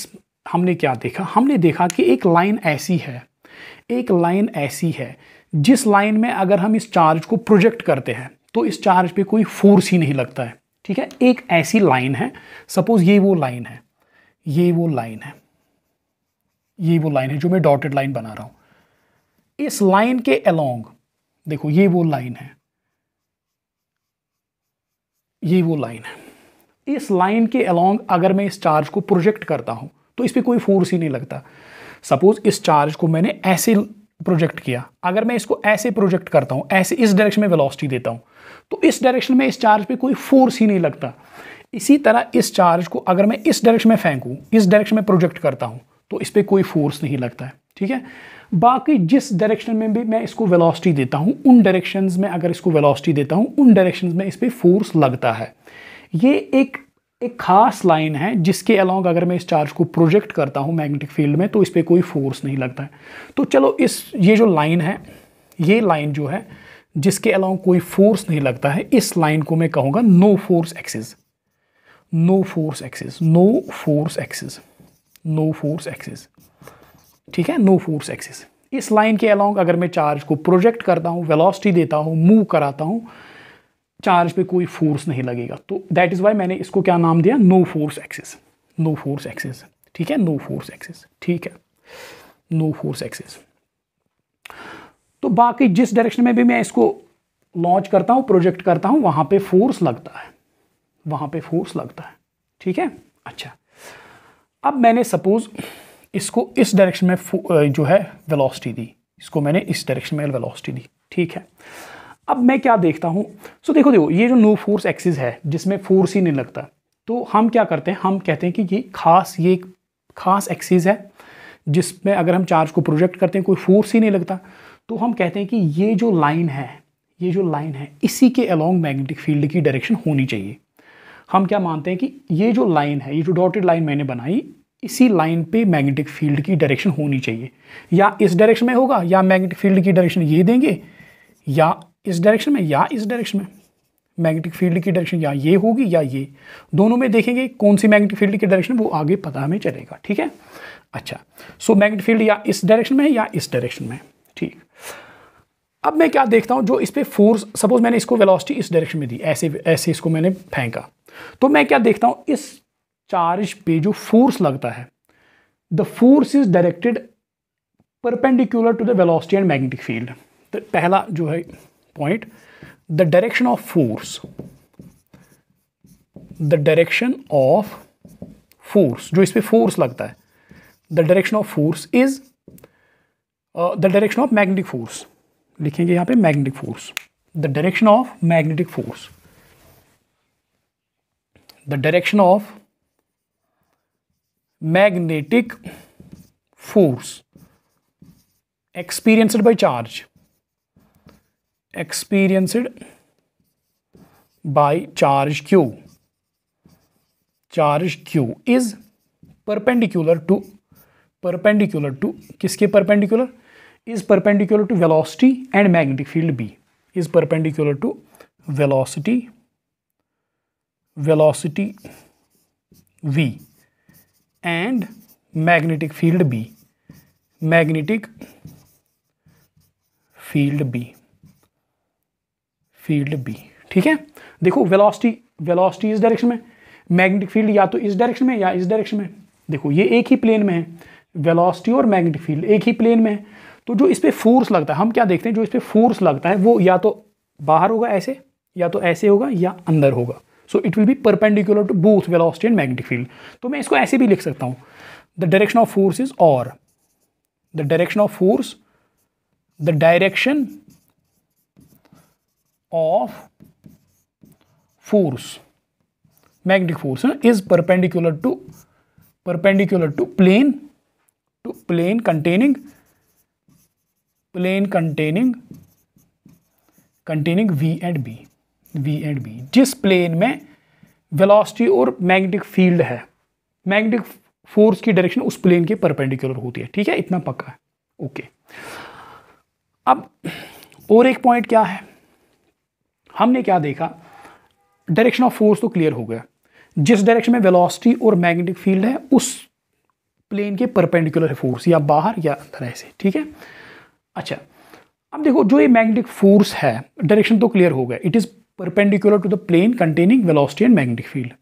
हमने क्या देखा, हमने देखा कि एक लाइन ऐसी है, एक लाइन ऐसी है जिस लाइन में अगर हम इस चार्ज को प्रोजेक्ट करते हैं तो इस चार्ज पे कोई फोर्स ही नहीं लगता है, ठीक है। एक ऐसी लाइन है, सपोज ये वो लाइन है, ये वो लाइन है, ये वो लाइन है जो मैं डॉटेड लाइन बना रहा हूं। इस लाइन के अलोंग देखो, ये वो लाइन है, ये वो लाइन है। इस लाइन के अलोंग अगर मैं इस चार्ज को प्रोजेक्ट करता हूं तो इस पर कोई फोर्स ही नहीं लगता। सपोज इस चार्ज को मैंने ऐसे प्रोजेक्ट किया, अगर मैं इसको ऐसे प्रोजेक्ट करता हूं, ऐसे इस डायरेक्शन में वेलोसिटी देता हूं तो इस डायरेक्शन में इस चार्ज पे कोई फोर्स ही नहीं लगता। इसी तरह इस चार्ज को अगर मैं इस डायरेक्शन में फेंकूं, इस डायरेक्शन में प्रोजेक्ट करता हूं तो इस पर कोई फोर्स नहीं लगता है, ठीक है। बाकी जिस डायरेक्शन में भी मैं इसको वेलोसिटी देता हूं, उन डायरेक्शंस में अगर इसको वेलोसिटी देता हूं, उन डायरेक्शंस में इस पर फोर्स लगता है। ये एक खास लाइन है जिसके अलोंग अगर मैं इस चार्ज को प्रोजेक्ट करता हूं मैग्नेटिक फील्ड में तो इस पर कोई फोर्स नहीं लगता है। तो चलो ये जो लाइन है, ये लाइन जो है जिसके अलोंग कोई फोर्स नहीं लगता है, इस लाइन को मैं कहूँगा no force axis, no force axis, no force axis, no force axis, ठीक है, नो फोर्स एक्सिस। इस लाइन के अलोंग अगर मैं चार्ज को प्रोजेक्ट करता हूँ, वेलोसिटी देता हूँ, मूव कराता हूँ, चार्ज पे कोई फोर्स नहीं लगेगा। तो दैट इज वाई मैंने इसको क्या नाम दिया, no force axis, no force axis, ठीक है, नो फोर्स एक्सिस, ठीक है, नो फोर्स एक्सिस। तो बाकी जिस डायरेक्शन में भी मैं इसको लॉन्च करता हूँ, प्रोजेक्ट करता हूँ, वहां पे फोर्स लगता है, वहां पे फोर्स लगता है, ठीक है। अच्छा, अब मैंने सपोज इसको इस डायरेक्शन में जो है वेलोसिटी दी, इसको मैंने इस डायरेक्शन में वेलोसिटी दी, ठीक है। अब मैं क्या देखता हूँ, सो देखो ये जो नो फोर्स एक्सिस है जिसमें फोर्स ही नहीं लगता, तो हम क्या करते हैं, हम कहते हैं कि ये एक खास एक्सिस है जिसमें अगर हम चार्ज को प्रोजेक्ट करते हैं कोई फोर्स ही नहीं लगता। तो हम कहते हैं कि ये जो लाइन है, ये जो लाइन है, इसी के अलोंग मैग्नेटिक फील्ड की डायरेक्शन होनी चाहिए। हम क्या मानते हैं कि ये जो लाइन है, ये जो डॉटेड लाइन मैंने बनाई, इसी लाइन पे मैग्नेटिक फील्ड की डायरेक्शन होनी चाहिए। या इस डायरेक्शन में होगा, या मैग्नेटिक फील्ड की डायरेक्शन ये देंगे, या इस डायरेक्शन में या इस डायरेक्शन में मैग्नेटिक फील्ड की डायरेक्शन या ये होगी या ये, दोनों में देखेंगे कौन सी मैग्नेटिक फील्ड की डायरेक्शन, वो आगे पता हमें चलेगा, ठीक है। अच्छा, सो मैग्नेटिक फील्ड या इस डायरेक्शन में है या इस डायरेक्शन में, ठीक। अब मैं क्या देखता हूं, जो इस पे फोर्स, सपोज मैंने इसको वेलोसिटी इस डायरेक्शन में दी, ऐसे इसको मैंने फेंका, तो मैं क्या देखता हूं, इस चार्ज पे जो फोर्स लगता है, the force is directed perpendicular to the velocity and magnetic field. तो पहला जो है point, the direction of force, the direction of force, जो इस पे फोर्स लगता है, the direction of force is the direction of magnetic force, लिखेंगे यहाँ पे magnetic force, the direction of magnetic force, the direction of magnetic force experienced by charge, experienced by charge q, charge q is perpendicular to किसके perpendicular, is perpendicular to velocity and magnetic field B, is perpendicular to velocity V and magnetic field B, magnetic field B, ठीक है। देखो वेलोसिटी इस डायरेक्शन में, मैग्नेटिक फील्ड या तो इस डायरेक्शन में या इस डायरेक्शन में। देखो ये एक ही प्लेन में है, वेलोसिटी और मैग्नेटिक फील्ड एक ही प्लेन में है। तो जो इस पे फोर्स लगता है, हम क्या देखते हैं, जो इस पे फोर्स लगता है वो या तो बाहर होगा ऐसे, या तो ऐसे होगा, या अंदर होगा। So it will be perpendicular to both velocity and magnetic field. तो मैं इसको ऐसे भी लिख सकता हूँ, the direction of force is, और the direction of force, the direction of force, magnetic force is perpendicular to plane containing V and B, जिस प्लेन में वेलोसिटी और मैग्नेटिक फील्ड है, मैग्नेटिक फोर्स की डायरेक्शन उस प्लेन के परपेंडिकुलर होती है, ठीक है, इतना पक्का है, ओके। अब और एक पॉइंट क्या है, हमने क्या देखा, डायरेक्शन ऑफ फोर्स तो क्लियर हो गया, जिस डायरेक्शन में वेलोसिटी और मैग्नेटिक फील्ड है उस प्लेन के परपेंडिकुलर है फोर्स, या बाहर या अंदर ऐसे, ठीक है। अच्छा, अब देखो जो ये मैग्नेटिक फोर्स है, डायरेक्शन तो क्लियर हो गया, it is perpendicular to the plane containing velocity and magnetic field.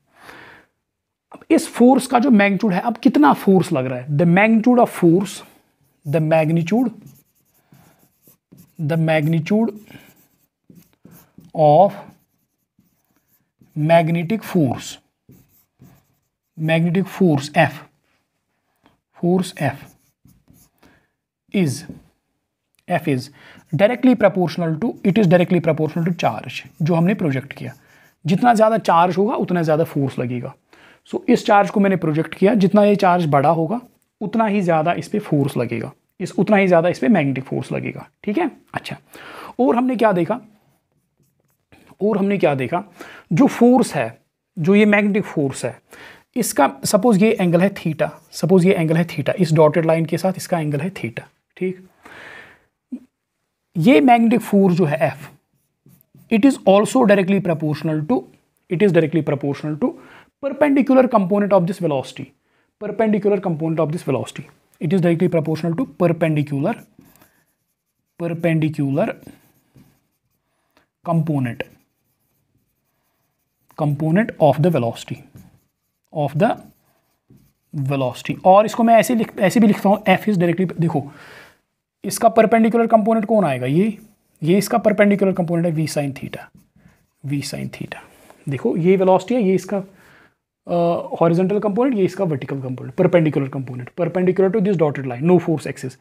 अब इस फोर्स का जो मैग्नीट्यूड है, अब कितना फोर्स लग रहा है, the magnitude of force, the magnitude of magnetic force is directly proportional to charge, जो हमने प्रोजेक्ट किया। जितना ज़्यादा चार्ज होगा उतना ज़्यादा फोर्स लगेगा। सो इस चार्ज को मैंने प्रोजेक्ट किया, जितना ये चार्ज बड़ा होगा उतना ही ज़्यादा इस पर फोर्स लगेगा, उतना ही ज़्यादा इस पर मैग्नेटिक फोर्स लगेगा, ठीक है। अच्छा, और हमने क्या देखा, जो फोर्स है, जो ये मैग्नेटिक फोर्स है, इसका सपोज ये एंगल है थीटा, इस डॉटेड लाइन के साथ इसका एंगल है थीटा, ठीक। ये मैग्नेटिक फोर्स जो है F, it is also directly proportional to perpendicular component of this velocity, it is directly proportional to perpendicular component of the velocity, और इसको मैं ऐसे भी लिखता हूँ, F is directly, देखो इसका परपेंडिकुलर कंपोनेंट कौन आएगा, ये इसका परपेंडिकुलर कंपोनेंट है v sin थीटा। देखो ये वेलोसिटी है, ये इसका हॉरिजॉन्टल कंपोनेंट, ये इसका vertical component, perpendicular to this dotted line, no force axis.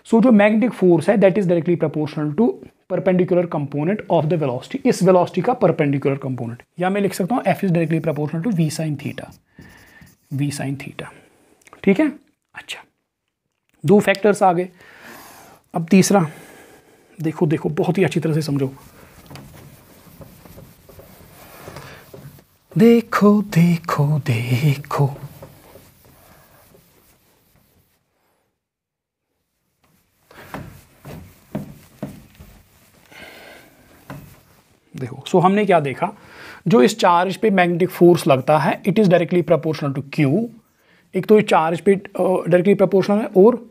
So जो मैग्नेटिक फोर्स है that is directly proportional to perpendicular component of the velocity, इस वेलोसिटी का परपेंडिकुलर कंपोनेंट, या मैं लिख सकता हूँ F is directly proportional to v sin theta, ठीक है। अच्छा, दो फैक्टर्स आ गए। अब तीसरा देखो बहुत ही अच्छी तरह से समझो, देखो सो हमने क्या देखा, जो इस चार्ज पे मैग्नेटिक फोर्स लगता है it is directly proportional to Q, एक तो इस चार्ज पे डायरेक्टली प्रोपोर्शनल है, और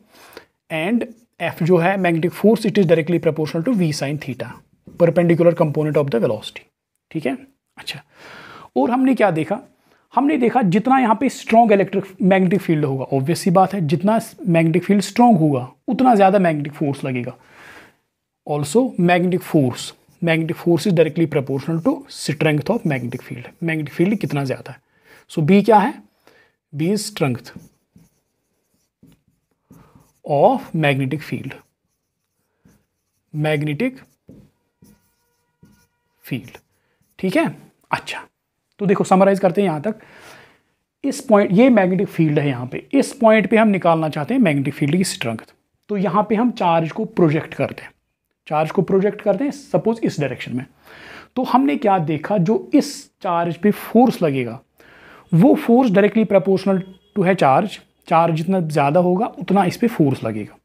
एंड F जो है magnetic force, it is directly proportional to v sin theta, perpendicular component of the velocity, ठीक है। अच्छा, और हमने क्या देखा, जितना यहाँ पे स्ट्रॉन्ग मैग्नेटिक फील्ड होगा, ऑब्वियस सी बात है, जितना मैग्नेटिक फील्ड स्ट्रॉन्ग होगा उतना ज़्यादा मैग्नेटिक फोर्स लगेगा। Also magnetic force magnetic force is directly proportional to strength of magnetic field. Magnetic field कितना ज़्यादा है। सो बी क्या है, B is strength of magnetic field, magnetic field. ठीक है, अच्छा तो देखो समराइज करते हैं यहाँ तक। इस पॉइंट, ये मैग्नेटिक फील्ड है यहाँ पे, इस पॉइंट पे हम निकालना चाहते हैं मैग्नेटिक फील्ड की स्ट्रेंथ। तो यहाँ पे हम चार्ज को प्रोजेक्ट करते हैं, चार्ज को प्रोजेक्ट करते हैं सपोज इस डायरेक्शन में। तो हमने क्या देखा, जो इस चार्ज पे फोर्स लगेगा वो फोर्स डायरेक्टली प्रोपोर्शनल टू है चार्ज। चार्ज जितना ज़्यादा होगा उतना इस पे फोर्स लगेगा।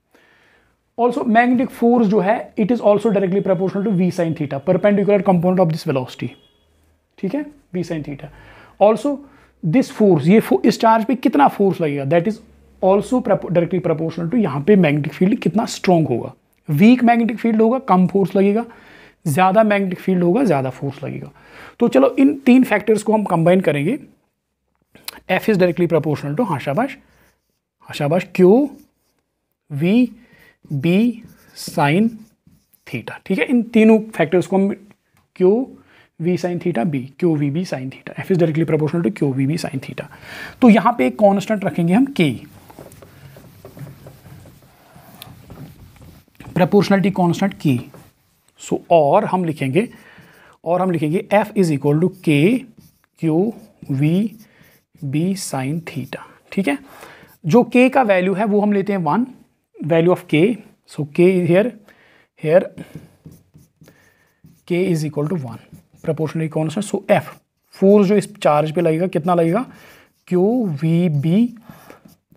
ऑल्सो मैग्नेटिक फोर्स जो है it is also directly proportional to V sine theta, perpendicular component of this velocity. ठीक है, V sine theta. Also this force, ये इस चार्ज पे कितना फोर्स लगेगा that is also directly proportional to यहाँ पे मैग्नेटिक फील्ड कितना स्ट्रॉन्ग होगा। वीक मैग्नेटिक फील्ड होगा कम फोर्स लगेगा, ज़्यादा मैग्नेटिक फील्ड होगा ज़्यादा फोर्स लगेगा। तो चलो इन तीन फैक्टर्स को हम कंबाइन करेंगे। F is directly proportional to, हाँ शाबाश हाँ शाबाश, Q we B sine theta. ठीक है, इन तीनों फैक्टर्स को हम Q V sine theta B, Q we B sine theta, F is directly proportional to Q we B sine theta. तो यहाँ पे एक कांस्टेंट रखेंगे हम के, प्रोपोर्शनलिटी कांस्टेंट के। सो और हम लिखेंगे F is equal to K Q we B sine theta. ठीक है, जो के का वैल्यू है वो हम लेते हैं 1, वैल्यू ऑफ के। सो k here k is equal to 1, proportionally constant. So F force जो इस चार्ज पे लगेगा कितना लगेगा, q we B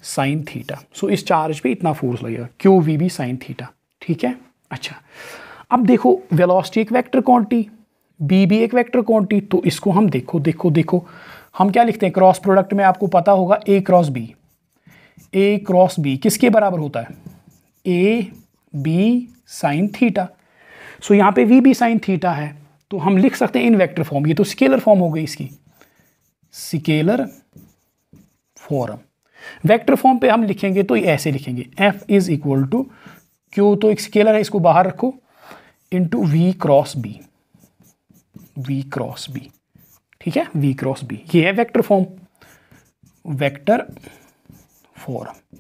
sine theta. So इस चार्ज पे इतना फोर्स लगेगा q we B sine theta. ठीक है, अच्छा अब देखो वेलोसिटी एक वेक्टर क्वांटिटी, बी भी एक वेक्टर क्वांटिटी। तो इसको हम देखो हम क्या लिखते हैं, क्रॉस प्रोडक्ट में आपको पता होगा ए क्रॉस बी किसके बराबर होता है, ए बी साइन थीटा। सो यहाँ पे वी बी साइन थीटा है तो हम लिख सकते हैं इन वेक्टर फॉर्म। ये तो स्केलर फॉर्म हो गई इसकी, स्केलर फॉर्म। वेक्टर फॉर्म पे हम लिखेंगे तो ऐसे लिखेंगे F is equal to Q, तो एक स्केलर है इसको बाहर रखो, into we cross B, we cross B. ठीक है, वी क्रॉस बी, ये है वेक्टर फॉर्म, वेक्टर फॉर्म।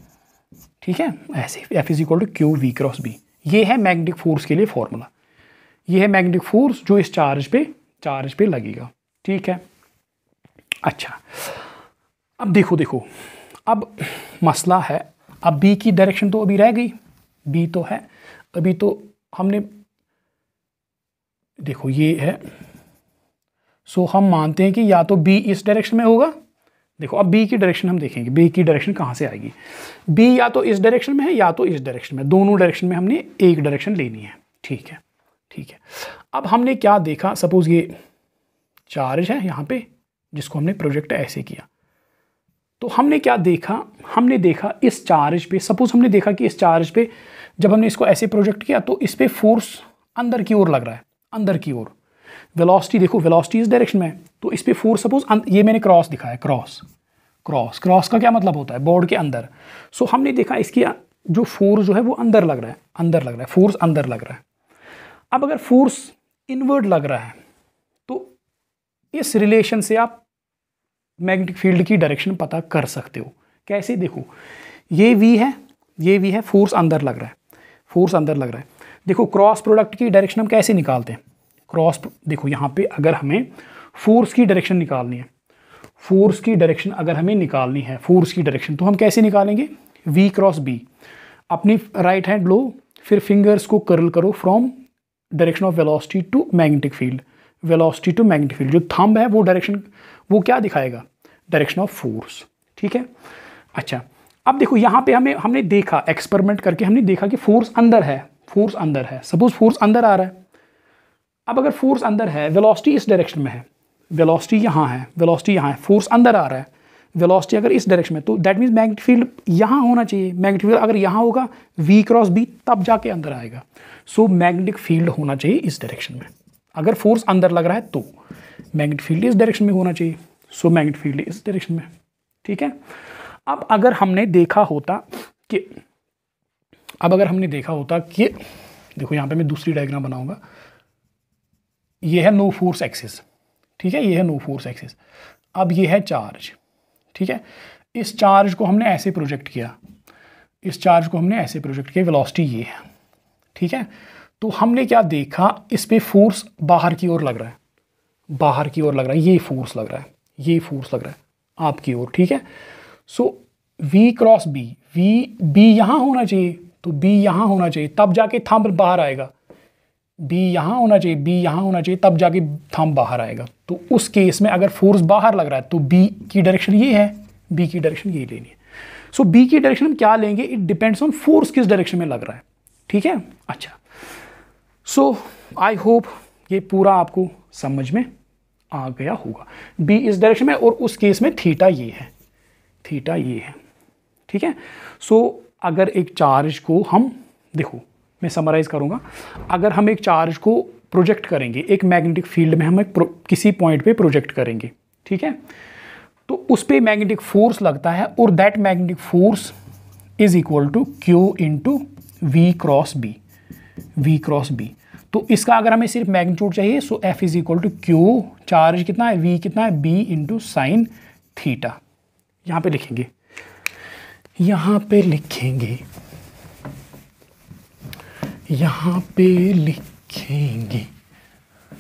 ठीक है, ऐसे F is equal to Q V cross B. ये है मैग्नेटिक फोर्स के लिए फॉर्मूला, ये है मैग्नेटिक फोर्स जो इस चार्ज पे लगेगा। ठीक है, अच्छा अब देखो अब मसला है, अब बी की डायरेक्शन तो अभी रह गई, बी तो है अभी, तो हमने देखो ये है। सो हम मानते हैं कि या तो बी इस डायरेक्शन में होगा। देखो अब बी की डायरेक्शन हम देखेंगे, बी की डायरेक्शन कहाँ से आएगी, बी या तो इस डायरेक्शन में है या तो इस डायरेक्शन में, दोनों डायरेक्शन में हमने एक डायरेक्शन लेनी है। ठीक है, अब हमने क्या देखा, सपोज ये चार्ज है यहाँ पे जिसको हमने प्रोजेक्ट ऐसे किया, तो हमने क्या देखा, हमने देखा इस चार्ज पे, सपोज हमने देखा कि इस चार्ज पे जब हमने इसको ऐसे प्रोजेक्ट किया तो इस पे फोर्स अंदर की ओर लग रहा है, अंदर की ओर। वेलोसिटी देखो, वेलोसिटी इस डायरेक्शन में है तो इस पे फोर्स सपोज ये मैंने क्रॉस दिखाया, क्रॉस का क्या मतलब होता है, बोर्ड के अंदर। सो हमने देखा इसकी जो फोर्स जो है वो अंदर लग रहा है, फोर्स अंदर लग रहा है। अब अगर फोर्स इनवर्ड लग रहा है तो इस रिलेशन से आप मैग्नेटिक फील्ड की डायरेक्शन पता कर सकते हो। कैसे, देखो ये V है, फोर्स अंदर लग रहा है, देखो क्रॉस प्रोडक्ट की डायरेक्शन हम कैसे निकालते हैं, देखो यहाँ पे अगर हमें फोर्स की डायरेक्शन निकालनी है, फोर्स की डायरेक्शन तो हम कैसे निकालेंगे, V क्रॉस B, अपनी राइट हैंड लो, फिर फिंगर्स को कर्ल करो from direction of velocity to magnetic field, जो थंब है वो डायरेक्शन वो क्या दिखाएगा, डायरेक्शन ऑफ फोर्स। ठीक है, अच्छा अब देखो यहाँ पे हमने देखा, एक्सपेरिमेंट करके हमने देखा कि फोर्स अंदर है, सपोज फोर्स अंदर आ रहा है। अब अगर फोर्स अंदर है, वेलोसिटी इस डायरेक्शन में है, वेलोसिटी यहाँ है, फोर्स अंदर आ रहा है, वेलोसिटी अगर इस डायरेक्शन में, तो दैट मीन्स मैग्नेटिक फील्ड यहाँ होना चाहिए। मैग्नेटिक फील्ड अगर यहाँ होगा V क्रॉस B तब जाके अंदर आएगा। सो मैग्नेटिक फील्ड होना चाहिए इस डायरेक्शन में, अगर फोर्स अंदर लग रहा है तो मैग्नेटिक फील्ड इस डायरेक्शन में होना चाहिए। सो मैग्नेटिक फील्ड इस डायरेक्शन में। ठीक है, अब अगर हमने देखा होता कि देखो यहाँ पे मैं दूसरी डायग्राम बनाऊंगा, ये है नो फोर्स एक्सिस, ठीक है, ये है नो फोर्स एक्सिस। अब ये है चार्ज, ठीक है, इस चार्ज को हमने ऐसे प्रोजेक्ट किया, इस चार्ज को हमने ऐसे प्रोजेक्ट किया, वेलोसिटी ये है, ठीक है। तो हमने क्या देखा, इस पे फोर्स बाहर की ओर लग रहा है, बाहर की ओर लग रहा है, ये फोर्स लग रहा है, ये फोर्स लग रहा है आपकी ओर, ठीक है। सो V क्रॉस बी, बी यहाँ होना चाहिए, तो B यहाँ होना चाहिए, तब जाके थंब बाहर आएगा। B यहाँ होना चाहिए, B यहाँ होना चाहिए, तब जाके थंब बाहर आएगा। तो उस केस में अगर फोर्स बाहर लग रहा है तो B की डायरेक्शन ये है, B की डायरेक्शन ये लेनी है। सो B की डायरेक्शन हम क्या लेंगे, इट डिपेंड्स ऑन फोर्स किस डायरेक्शन में लग रहा है, ठीक है। अच्छा, सो आई होप ये पूरा आपको समझ में आ गया होगा। B इस डायरेक्शन में और उस केस में थीटा ये है, थीटा ये है, ठीक है। सो अगर एक चार्ज को हम, देखो मैं समराइज करूंगा, अगर हम एक चार्ज को प्रोजेक्ट करेंगे एक मैग्नेटिक फील्ड में, हम एक किसी पॉइंट पे प्रोजेक्ट करेंगे, ठीक है, तो उस पे मैग्नेटिक फोर्स लगता है और that magnetic force is equal to q into we cross B, we cross B. तो इसका अगर हमें सिर्फ मैग्नीट्यूड चाहिए, so F is equal to q, charge कितना है, वी कितना है, बी इंटू साइन थीटा। यहाँ पे लिखेंगे, यहाँ पे लिखेंगे, यहाँ पे लिखेंगे।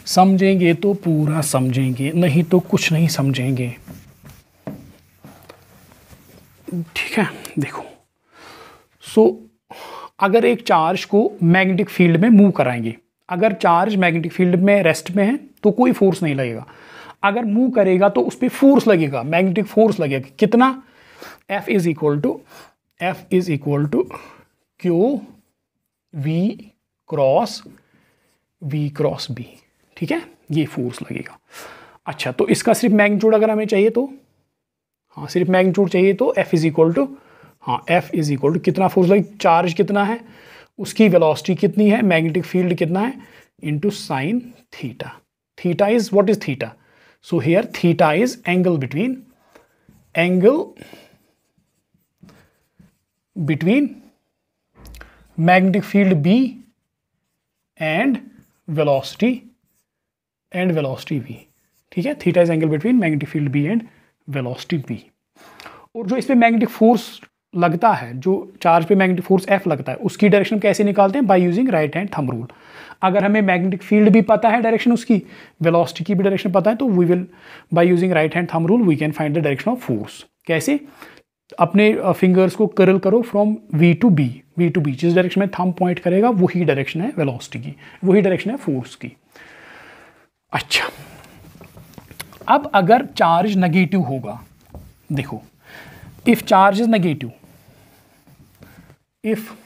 समझेंगे तो पूरा समझेंगे, नहीं तो कुछ नहीं समझेंगे, ठीक है। देखो, सो अगर एक चार्ज को मैग्नेटिक फील्ड में मूव कराएंगे, अगर चार्ज मैग्नेटिक फील्ड में रेस्ट में है तो कोई फोर्स नहीं लगेगा, अगर मूव करेगा तो उस पर फोर्स लगेगा, मैग्नेटिक फोर्स लगेगा। कितना, F is equal to Q V cross B, ठीक है, ये फोर्स लगेगा। अच्छा, तो इसका सिर्फ मैग्नीट्यूड अगर हमें चाहिए तो, हाँ सिर्फ मैग्नीट्यूड चाहिए तो F इज इक्वल टू, हाँ F इज इक्वल टू कितना फोर्स लगेगा, चार्ज कितना है, उसकी वेलोसिटी कितनी है, मैग्नेटिक फील्ड कितना है, into sine theta. Theta is, what is theta, so here theta is angle between magnetic field B and velocity V, ठीक है। Theta is angle between magnetic field B and velocity V। और जो इस पे मैग्नेटिक फोर्स लगता है, जो चार्ज पे मैग्नेटिक फोर्स F लगता है, उसकी डायरेक्शन कैसे निकालते हैं, bye using right hand thumb rule. अगर हमें मैग्नेटिक फील्ड भी पता है डायरेक्शन उसकी, वेलोसिटी की भी डायरेक्शन पता है, तो we will by using right hand thumb rule we can find the direction of force. कैसे, अपने फिंगर्स को कर्ल करो फ्रॉम V टू B, जिस डायरेक्शन में थंब पॉइंट करेगा वही डायरेक्शन है वेलोसिटी की, वही डायरेक्शन है फोर्स की। अच्छा, अब अगर चार्ज नेगेटिव होगा, देखो, if charge is negative, if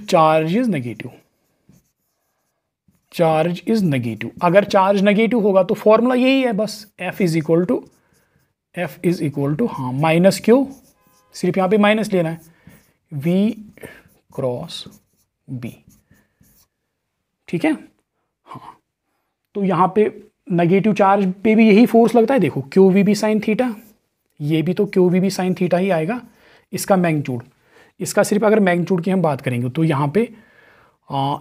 charge is negative, अगर चार्ज नेगेटिव होगा तो फॉर्मूला यही है बस, F इज इक्वल टू हाँ माइनस क्यू, सिर्फ यहाँ पे माइनस लेना है, V क्रॉस B, ठीक है। हाँ, तो यहाँ पे नेगेटिव चार्ज पे भी यही फोर्स लगता है, देखो q we B sine theta, ये भी तो q we B sine theta ही आएगा। इसका मैग्नीट्यूड, इसका सिर्फ अगर मैग्नीट्यूड की हम बात करेंगे तो यहाँ पे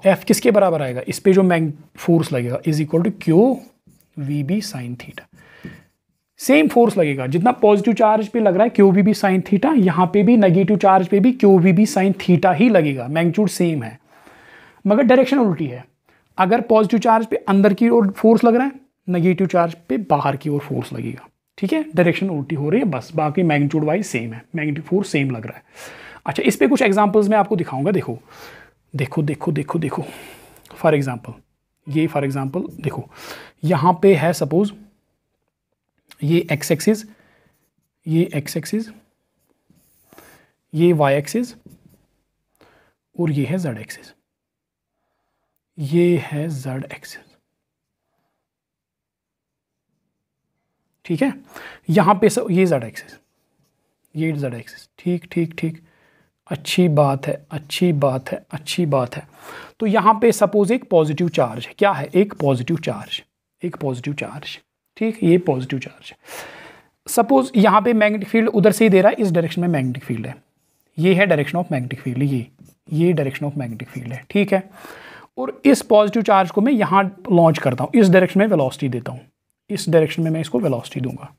F किसके बराबर आएगा, इस पे जो फोर्स लगेगा is equal to Q we B sine theta. Same force लगेगा, जितना पॉजिटिव चार्ज पे लग रहा है q we B sine theta, यहाँ पे भी नेगेटिव चार्ज पे भी q we B sine theta ही लगेगा, मैग्नीट्यूड सेम है मगर डायरेक्शन उल्टी है। अगर पॉजिटिव चार्ज पे अंदर की ओर फोर्स लग रहा है, नेगेटिव चार्ज पे बाहर की ओर फोर्स लगेगा, ठीक है, डायरेक्शन उल्टी हो रही है बस, बाकी मैग्नीट्यूड वाइज सेम है, मैग्नेटिक फोर्स सेम लग रहा है। अच्छा, इस पे कुछ एग्जांपल्स मैं आपको दिखाऊंगा, देखो देखो देखो देखो देखो फॉर एग्जांपल देखो, यहाँ पे है सपोज ये x एक्सिस, ये x एक्सिस, ये y एक्सिस और ये है z एक्सिस, ये है z एक्सिस, ठीक है। यहाँ पे ये z एक्सिस, ये z एक्सिस, ठीक ठीक ठीक, अच्छी बात है, अच्छी बात है, अच्छी बात है। तो यहाँ पे सपोज एक पॉजिटिव चार्ज है, क्या है, एक पॉजिटिव चार्ज, एक पॉजिटिव चार्ज, ठीक, ये पॉजिटिव चार्ज है। सपोज यहाँ पे मैग्नेटिक फील्ड उधर से ही दे रहा है, इस डायरेक्शन में मैग्नेटिक फील्ड है, ये है डायरेक्शन ऑफ मैग्नेटिक फील्ड, ये डायरेक्शन ऑफ मैग्नेटिक फील्ड है, ठीक है। और इस पॉजिटिव चार्ज को मैं यहाँ लॉन्च करता हूँ, इस डायरेक्शन में वेलोसिटी देता हूँ, इस डायरेक्शन में मैं इसको वेलोसिटी दूंगा।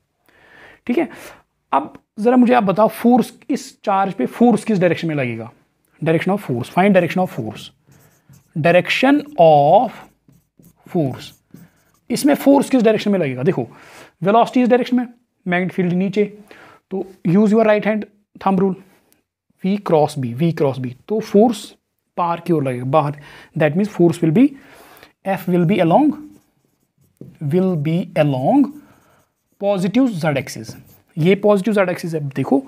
ठीक है, अब ज़रा मुझे आप बताओ फोर्स, इस चार्ज पे फोर्स किस डायरेक्शन में लगेगा? Direction of force, find direction of force, direction of force. इसमें फोर्स किस डायरेक्शन में लगेगा? देखो वेलोसिटी इस डायरेक्शन में, मैग्नेटिक फील्ड नीचे, तो use your right hand thumb rule, V cross B, V cross B, तो फोर्स बाहर की ओर लगेगा, बाहर। That means force will be, F will be along positive Z axis. ये पॉजिटिव Z एक्सिस है, देखो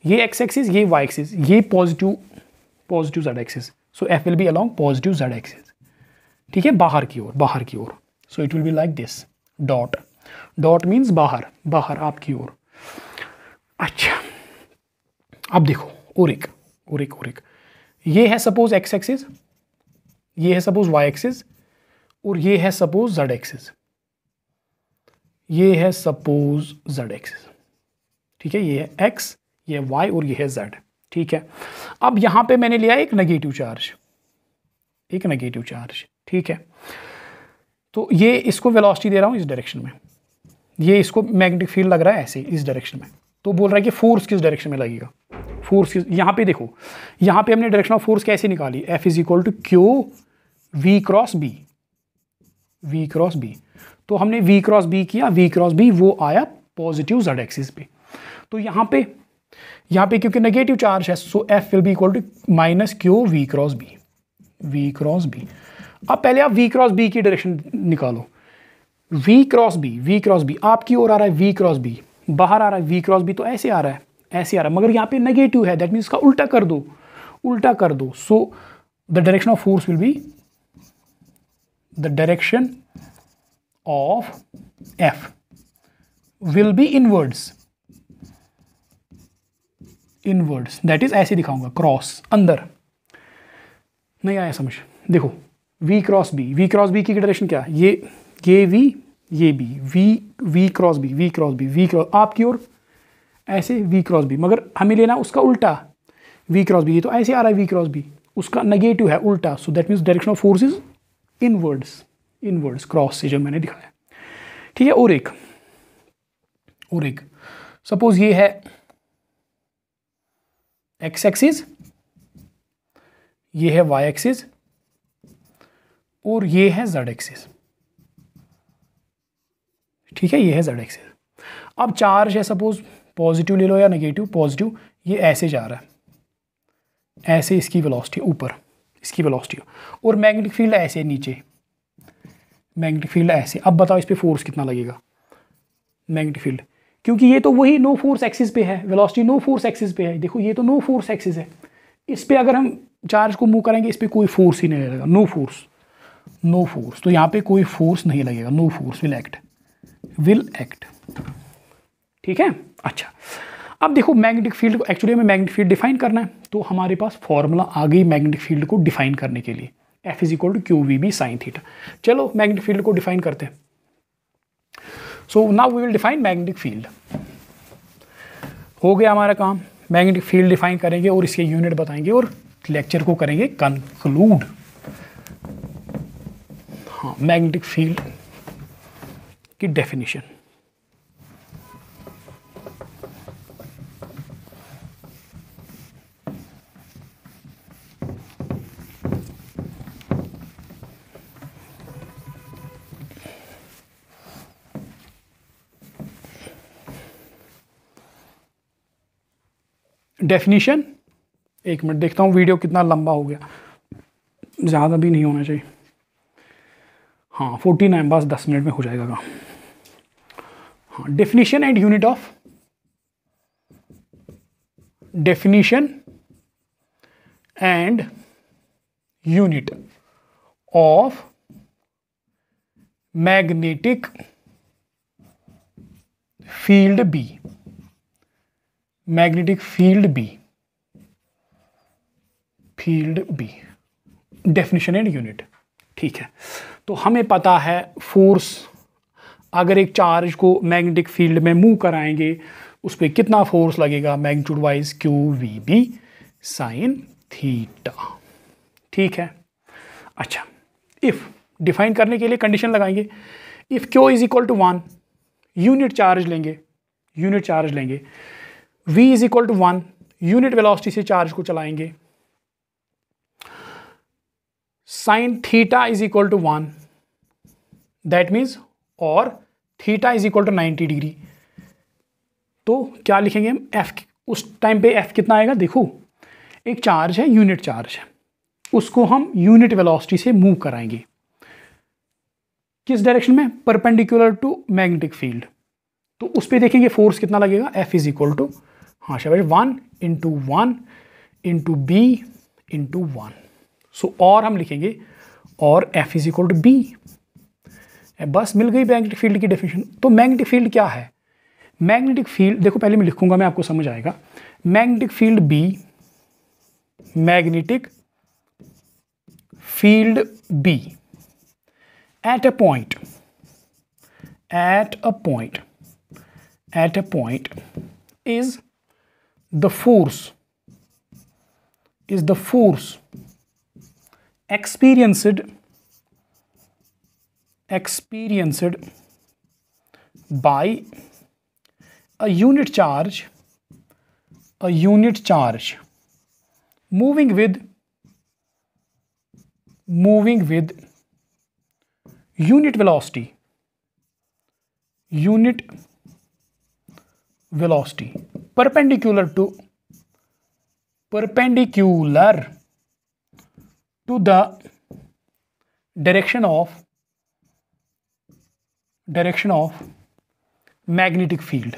ये X एक्सिस, ये Y एक्सिस, ये positive Z axis, so F will be along positive Z axis. ठीक है, बाहर की ओर, so it will be like this, dot means बाहर आपकी ओर। अच्छा, अब देखो और एक ये है सपोज X एक्सिस, ये है सपोज Y एक्सिस, और ये है सपोज Z एक्सिस, ये है सपोज Z एक्सिस। ठीक है, ये है X, ये है Y और ये है Z। ठीक है, अब यहां पे मैंने लिया एक नेगेटिव चार्ज, ठीक है, तो ये इसको वेलोसिटी दे रहा हूं इस डायरेक्शन में, ये इसको मैग्नेटिक फील्ड लग रहा है ऐसे इस डायरेक्शन में, तो बोल रहा है कि फोर्स किस डायरेक्शन में लगेगा? फोर्स किस, यहाँ पे देखो, यहाँ पे हमने डायरेक्शन ऑफ फोर्स कैसे निकाली? F is equal to Q V cross B, तो हमने V क्रॉस B किया, V क्रॉस B वो आया पॉजिटिव Z एक्सिस पे, तो यहाँ पे क्योंकि नेगेटिव चार्ज है, so F will be equal to minus Q V cross B। अब पहले आप V क्रॉस B की डायरेक्शन निकालो, V क्रॉस B आपकी ओर आ रहा है, V क्रॉस B बाहर आ रहा है, V क्रॉस B तो ऐसे आ रहा है, मगर यहाँ पे नेगेटिव है, दैट मीन्स इसका उल्टा कर दो, so the direction of force will B, the direction of F will B inwards, that is ऐसे दिखाऊंगा, क्रॉस अंदर। नहीं आया समझ? देखो V क्रॉस B की डायरेक्शन क्या? ये V, ये B, V क्रॉस B आपकी ओर ऐसे V क्रॉस B, मगर हमें लेना उसका उल्टा V क्रॉस B, ये तो ऐसे आ रहा है V क्रॉस B, उसका नेगेटिव है उल्टा, सो that means direction of force is inwards cross से जो मैंने दिखाया। ठीक है, और एक सपोज ये है X एक्सिस, ये है Y एक्सिस, और ये है Z एक्सिस। ठीक है, ये है Z एक्सिस। अब चार्ज है सपोज पॉजिटिव ले लो या नेगेटिव, पॉजिटिव, ये ऐसे जा रहा है, ऐसे इसकी वेलोसिटी ऊपर, इसकी वेलोसिटी, और मैग्नेटिक फील्ड ऐसे नीचे, मैग्नेटिक फील्ड ऐसे। अब बताओ इस पे फोर्स कितना लगेगा? मैग्नेटिक फील्ड, क्योंकि ये तो वही नो फोर्स एक्सिस पे है, वेलोसिटी नो फोर्स एक्सिस पे है, देखो ये तो नो फोर्स एक्सिस है, इस पे अगर हम चार्ज को मूव करेंगे, इस पे कोई फोर्स ही नहीं लगेगा, नो फोर्स, तो यहाँ पे कोई फोर्स नहीं लगेगा, नो फोर्स विल एक्ट। ठीक है, अच्छा, अब देखो मैग्नेटिक फील्ड को, एक्चुअली हमें मैग्नेटिक फील्ड डिफाइन करना है, तो हमारे पास फॉर्मूला आ गई मैग्नेटिक फील्ड को डिफाइन करने के लिए, F is equal to Q we B sine theta. चलो मैग्नेटिक फील्ड को डिफाइन करते हैं। So now we will define magnetic field. हो गया हमारा काम, मैग्नेटिक फील्ड डिफाइन करेंगे और इसके यूनिट बताएंगे और लेक्चर को करेंगे कंक्लूड। हाँ, मैग्नेटिक फील्ड की डेफिनेशन। डेफिनेशन, एक मिनट देखता हूँ वीडियो कितना लंबा हो गया, ज़्यादा भी नहीं होना चाहिए। हाँ 49, बस 10 मिनट में हो जाएगा काम। हाँ, definition and unit of, definition and unit of magnetic field B, magnetic field B, definition and unit. ठीक है, तो हमें पता है फोर्स, अगर एक चार्ज को मैग्नेटिक फील्ड में मूव कराएंगे उस पर कितना फोर्स लगेगा, magnitude wise Q we B sine theta. ठीक है, अच्छा इफ़ डिफाइन करने के लिए कंडीशन लगाएंगे, if q is equal to 1, unit charge लेंगे, v is equal to 1, unit velocity से चार्ज को चलाएंगे, sine theta is equal to 1, that means, और theta is equal to 90 degree. तो क्या लिखेंगे हम, एफ, उस टाइम पे एफ कितना आएगा, देखो एक चार्ज है, यूनिट चार्ज है, उसको हम यूनिट वेलोसिटी से मूव कराएंगे, किस डायरेक्शन में, परपेंडिकुलर टू मैग्नेटिक फील्ड। तो उस पर देखेंगे फोर्स कितना लगेगा, एफ इज इक्वल टू, हाँ शाबाश, 1 इंटू बी इंटू 1। सो और हम लिखेंगे, और F is equal to B. बस मिल गई मैग्नेटिक फील्ड की डेफिनेशन। तो मैग्नेटिक फील्ड क्या है, मैग्नेटिक फील्ड देखो पहले मैं लिखूंगा, मैं आपको समझ आएगा। Magnetic field B, magnetic field B at a point is the force experienced by a unit charge moving with unit velocity perpendicular to the direction of magnetic field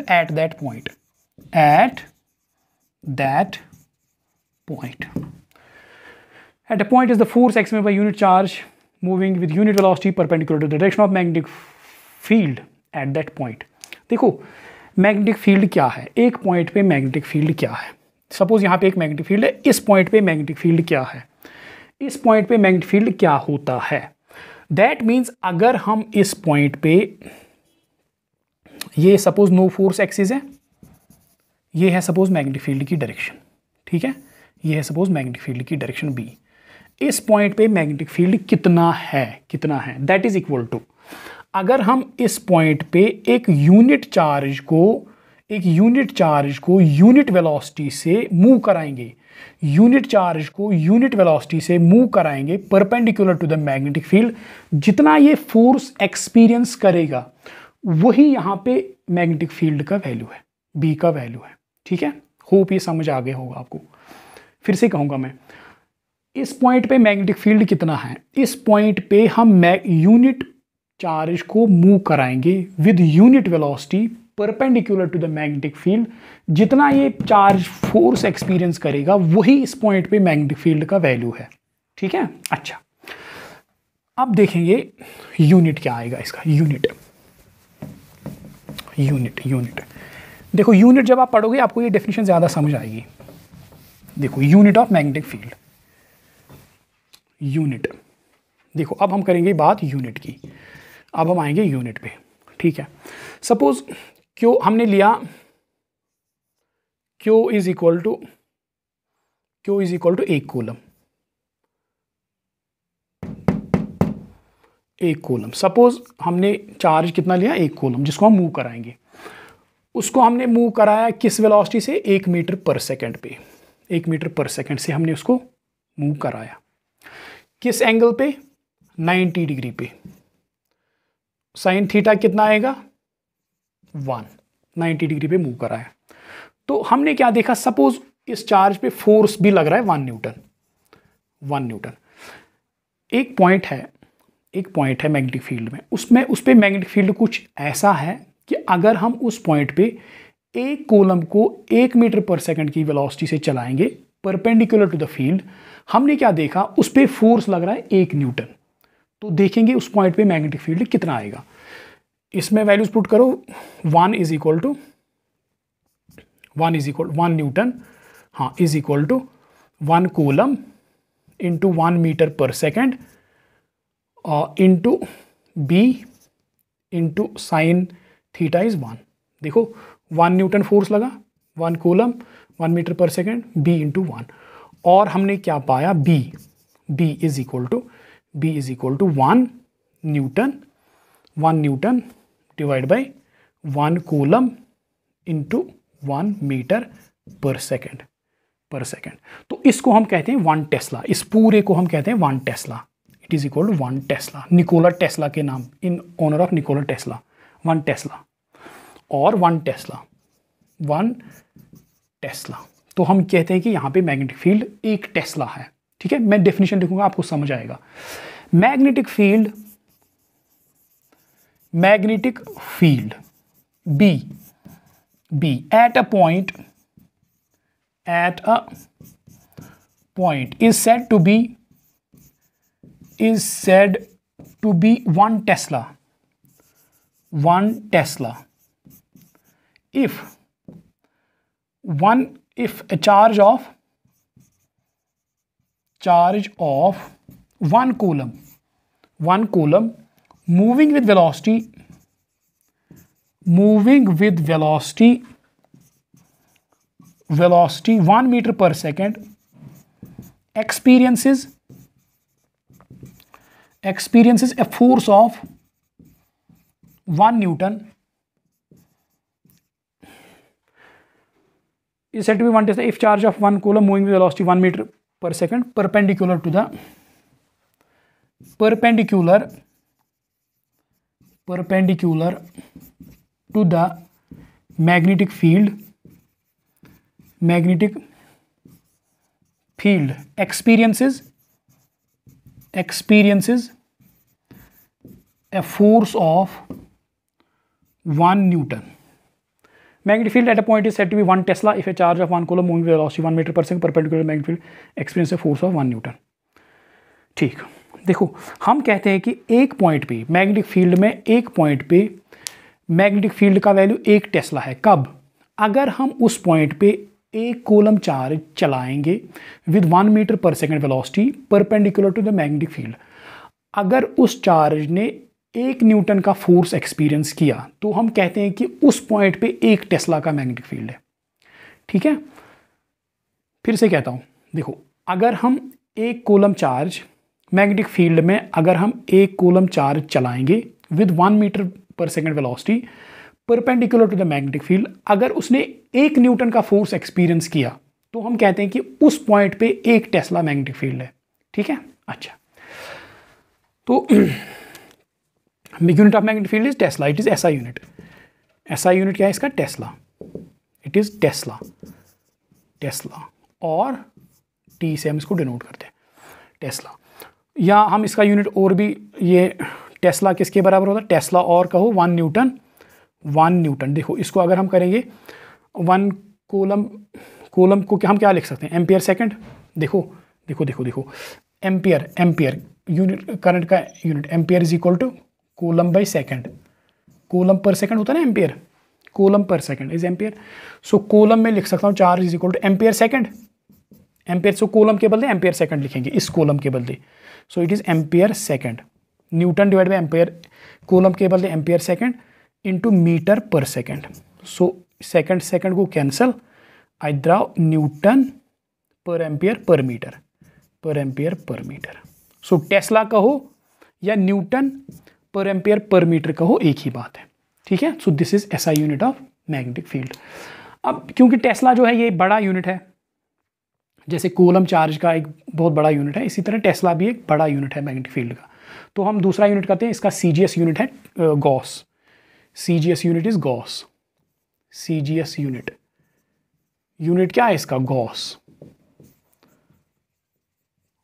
at that point. At a point is the force exerted by unit charge moving with unit velocity perpendicular to the direction of magnetic field at that point. देखो मैग्नेटिक फील्ड क्या है, एक पॉइंट पे मैग्नेटिक फील्ड क्या है, सपोज यहाँ पे एक मैग्नेटिक फील्ड है, इस पॉइंट पे मैग्नेटिक फील्ड क्या है, इस पॉइंट पे मैग्नेटिक फील्ड क्या होता है। दैट मीन्स अगर हम इस पॉइंट पे, ये सपोज नो फोर्स एक्सिस है, ये है सपोज मैग्नेटिक फील्ड की डायरेक्शन, ठीक है, ये है सपोज मैग्नेटिक फील्ड की डायरेक्शन बी। इस पॉइंट पे मैग्नेटिक फील्ड कितना है, दैट इज इक्वल टू, अगर हम इस पॉइंट पे एक यूनिट चार्ज को यूनिट वेलोसिटी से मूव कराएंगे, perpendicular to the magnetic field, जितना ये फोर्स एक्सपीरियंस करेगा वही यहाँ पे मैग्नेटिक फील्ड का वैल्यू है, बी का वैल्यू है, ठीक है। होप ये समझ आ गया होगा आपको। फिर से कहूँगा मैं, इस पॉइंट पे मैग्नेटिक फील्ड कितना है, इस पॉइंट पे हम यूनिट चार्ज को मूव कराएंगे with unit velocity perpendicular to the magnetic field, जितना ये चार्ज फोर्स एक्सपीरियंस करेगा वही इस पॉइंट पे मैग्नेटिक फील्ड का वैल्यू है, ठीक है। अच्छा, अब देखेंगे यूनिट क्या आएगा इसका, यूनिट। देखो यूनिट जब आप पढ़ोगे आपको ये डेफिनेशन ज़्यादा समझ आएगी। देखो unit of magnetic field, unit. देखो अब हम करेंगे बात यूनिट की, अब हम आएंगे यूनिट पे, ठीक है। सपोज क्यू हमने लिया, Q is equal to 1 coulomb, 1 coulomb. Suppose हमने चार्ज कितना लिया, 1 कूलम, जिसको हम मूव कराएंगे। उसको हमने मूव कराया किस वेलोसिटी से, 1 मीटर पर सेकंड पे, 1 मीटर पर सेकंड से हमने उसको मूव कराया। किस एंगल पे, 90 डिग्री पे। साइन थीटा कितना आएगा, 1, 90 डिग्री पे मूव कराया। तो हमने क्या देखा, सपोज इस चार्ज पे फोर्स भी लग रहा है 1 न्यूटन। एक पॉइंट है मैग्नेटिक फील्ड में, उस पे मैग्नेटिक फील्ड कुछ ऐसा है कि अगर हम उस पॉइंट पे एक कूलम को 1 मीटर पर सेकंड की वेलोसिटी से चलाएंगे परपेंडिकुलर टू द फील्ड, हमने क्या देखा, उस पे फोर्स लग रहा है 1 न्यूटन। तो देखेंगे उस पॉइंट पे मैग्नेटिक फील्ड कितना आएगा। इसमें वैल्यूज पुट करो, 1 इज इक्वल टू 1 न्यूटन, हाँ, is equal to 1 coulomb into 1 metre per second into B into sine theta is 1। देखो 1 न्यूटन फोर्स लगा, 1 coulomb 1 metre per second, B into 1, और हमने क्या पाया, बी is equal to 1 newton divide by 1 coulomb into 1 metre per second. तो इसको हम कहते हैं 1 टेस्ला, इस पूरे को हम कहते हैं 1 tesla. It is equal to 1 tesla, Nikola Tesla के नाम, in honour of Nikola Tesla. 1 tesla और 1 टेस्ला। तो हम कहते हैं कि यहाँ पे मैग्नेटिक फील्ड 1 टेस्ला है। ठीक है, मैं डेफिनेशन लिखूंगा, आपको समझ आएगा। Magnetic field B at a point is said to be 1 Tesla if a charge of 1 coulomb moving with velocity 1 meter per second experiences a force of 1 Newton is said to be 1 Tesla if charge of 1 coulomb moving with velocity 1 meter per second perpendicular to the magnetic field experiences a force of 1 Newton. Magnetic field at a point is said to be 1 Tesla if a charge of 1 coulomb moving with velocity 1 meter per second perpendicular to the magnetic field experiences a force of 1 Newton. ठीक, देखो हम कहते हैं कि एक पॉइंट पे मैग्नेटिक फील्ड में, एक पॉइंट पे मैग्नेटिक फील्ड का वैल्यू 1 टेस्ला है। कब? अगर हम उस पॉइंट पे 1 कूलम चार्ज चलाएंगे with 1 metre per second velocity perpendicular to the magnetic field. अगर उस चार्ज ने 1 न्यूटन का फोर्स एक्सपीरियंस किया तो हम कहते हैं कि उस पॉइंट पे 1 टेस्ला का मैग्नेटिक फील्ड है। ठीक है, फिर से कहता हूं, देखो अगर हम 1 कूलम चार्ज मैग्नेटिक फील्ड में, अगर हम 1 कूलम चार्ज चलाएंगे with 1 metre per second velocity perpendicular to the magnetic field, अगर उसने 1 न्यूटन का फोर्स एक्सपीरियंस किया तो हम कहते हैं कि उस पॉइंट पे 1 टेस्ला मैग्नेटिक फील्ड है। ठीक है, अच्छा, तो unit of magnetic field is Tesla, it is SI unit. SI unit क्या है इसका? टेस्ला, इट इज टेस्ला और टी से हम इसको डिनोट करते हैं, टेस्ला। या हम इसका यूनिट और भी, ये टेस्ला किसके बराबर होता है? टेस्ला और कहो 1 न्यूटन। देखो इसको अगर हम करेंगे 1 कूलम को हम क्या लिख सकते हैं? Ampere second. देखो एम्पियर यूनिट, करंट का unit ampere is equal to coulomb by second. Coulomb per second होता है ना ampere, coulomb per second is ampere. So coulomb में लिख सकता हूँ charge is equal two ampere second. Ampere, so coulomb के बदले एम्पियर सेकंड लिखेंगे, इस कूलम के बदले। So it is ampere second, Newton divide by ampere, coulomb के बदले एम्पियर सेकंड इंटू मीटर पर सेकंड। सो सेकंड को कैंसल, आई ड्रॉ न्यूटन पर एम्पियर पर मीटर। सो टेस्ला कहो या न्यूटन पर एम्पियर पर मीटर कहो, एक ही बात है। ठीक है, so this is SI unit of magnetic field. अब क्योंकि टेस्ला जो है ये बड़ा यूनिट है, जैसे कूलम चार्ज का एक बहुत बड़ा यूनिट है, इसी तरह टेस्ला भी एक बड़ा यूनिट है मैग्नेटिक फील्ड का। तो हम दूसरा यूनिट करते हैं, इसका सीजीएस यूनिट है Gauss. CGS unit is Gauss. CGS unit क्या है इसका?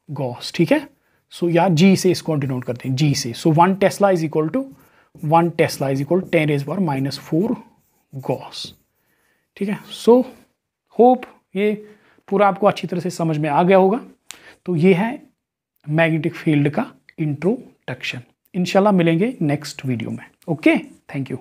गॉस। ठीक है, सो या जी से इसको डिनोट करते हैं, जी से। So 1 tesla is equal to 10⁻⁴ gauss. ठीक है, सो होप ये पूरा आपको अच्छी तरह से समझ में आ गया होगा। तो ये है मैग्नेटिक फील्ड का इंट्रोडक्शन। इंशाल्लाह मिलेंगे नेक्स्ट वीडियो में। Okay, thank you.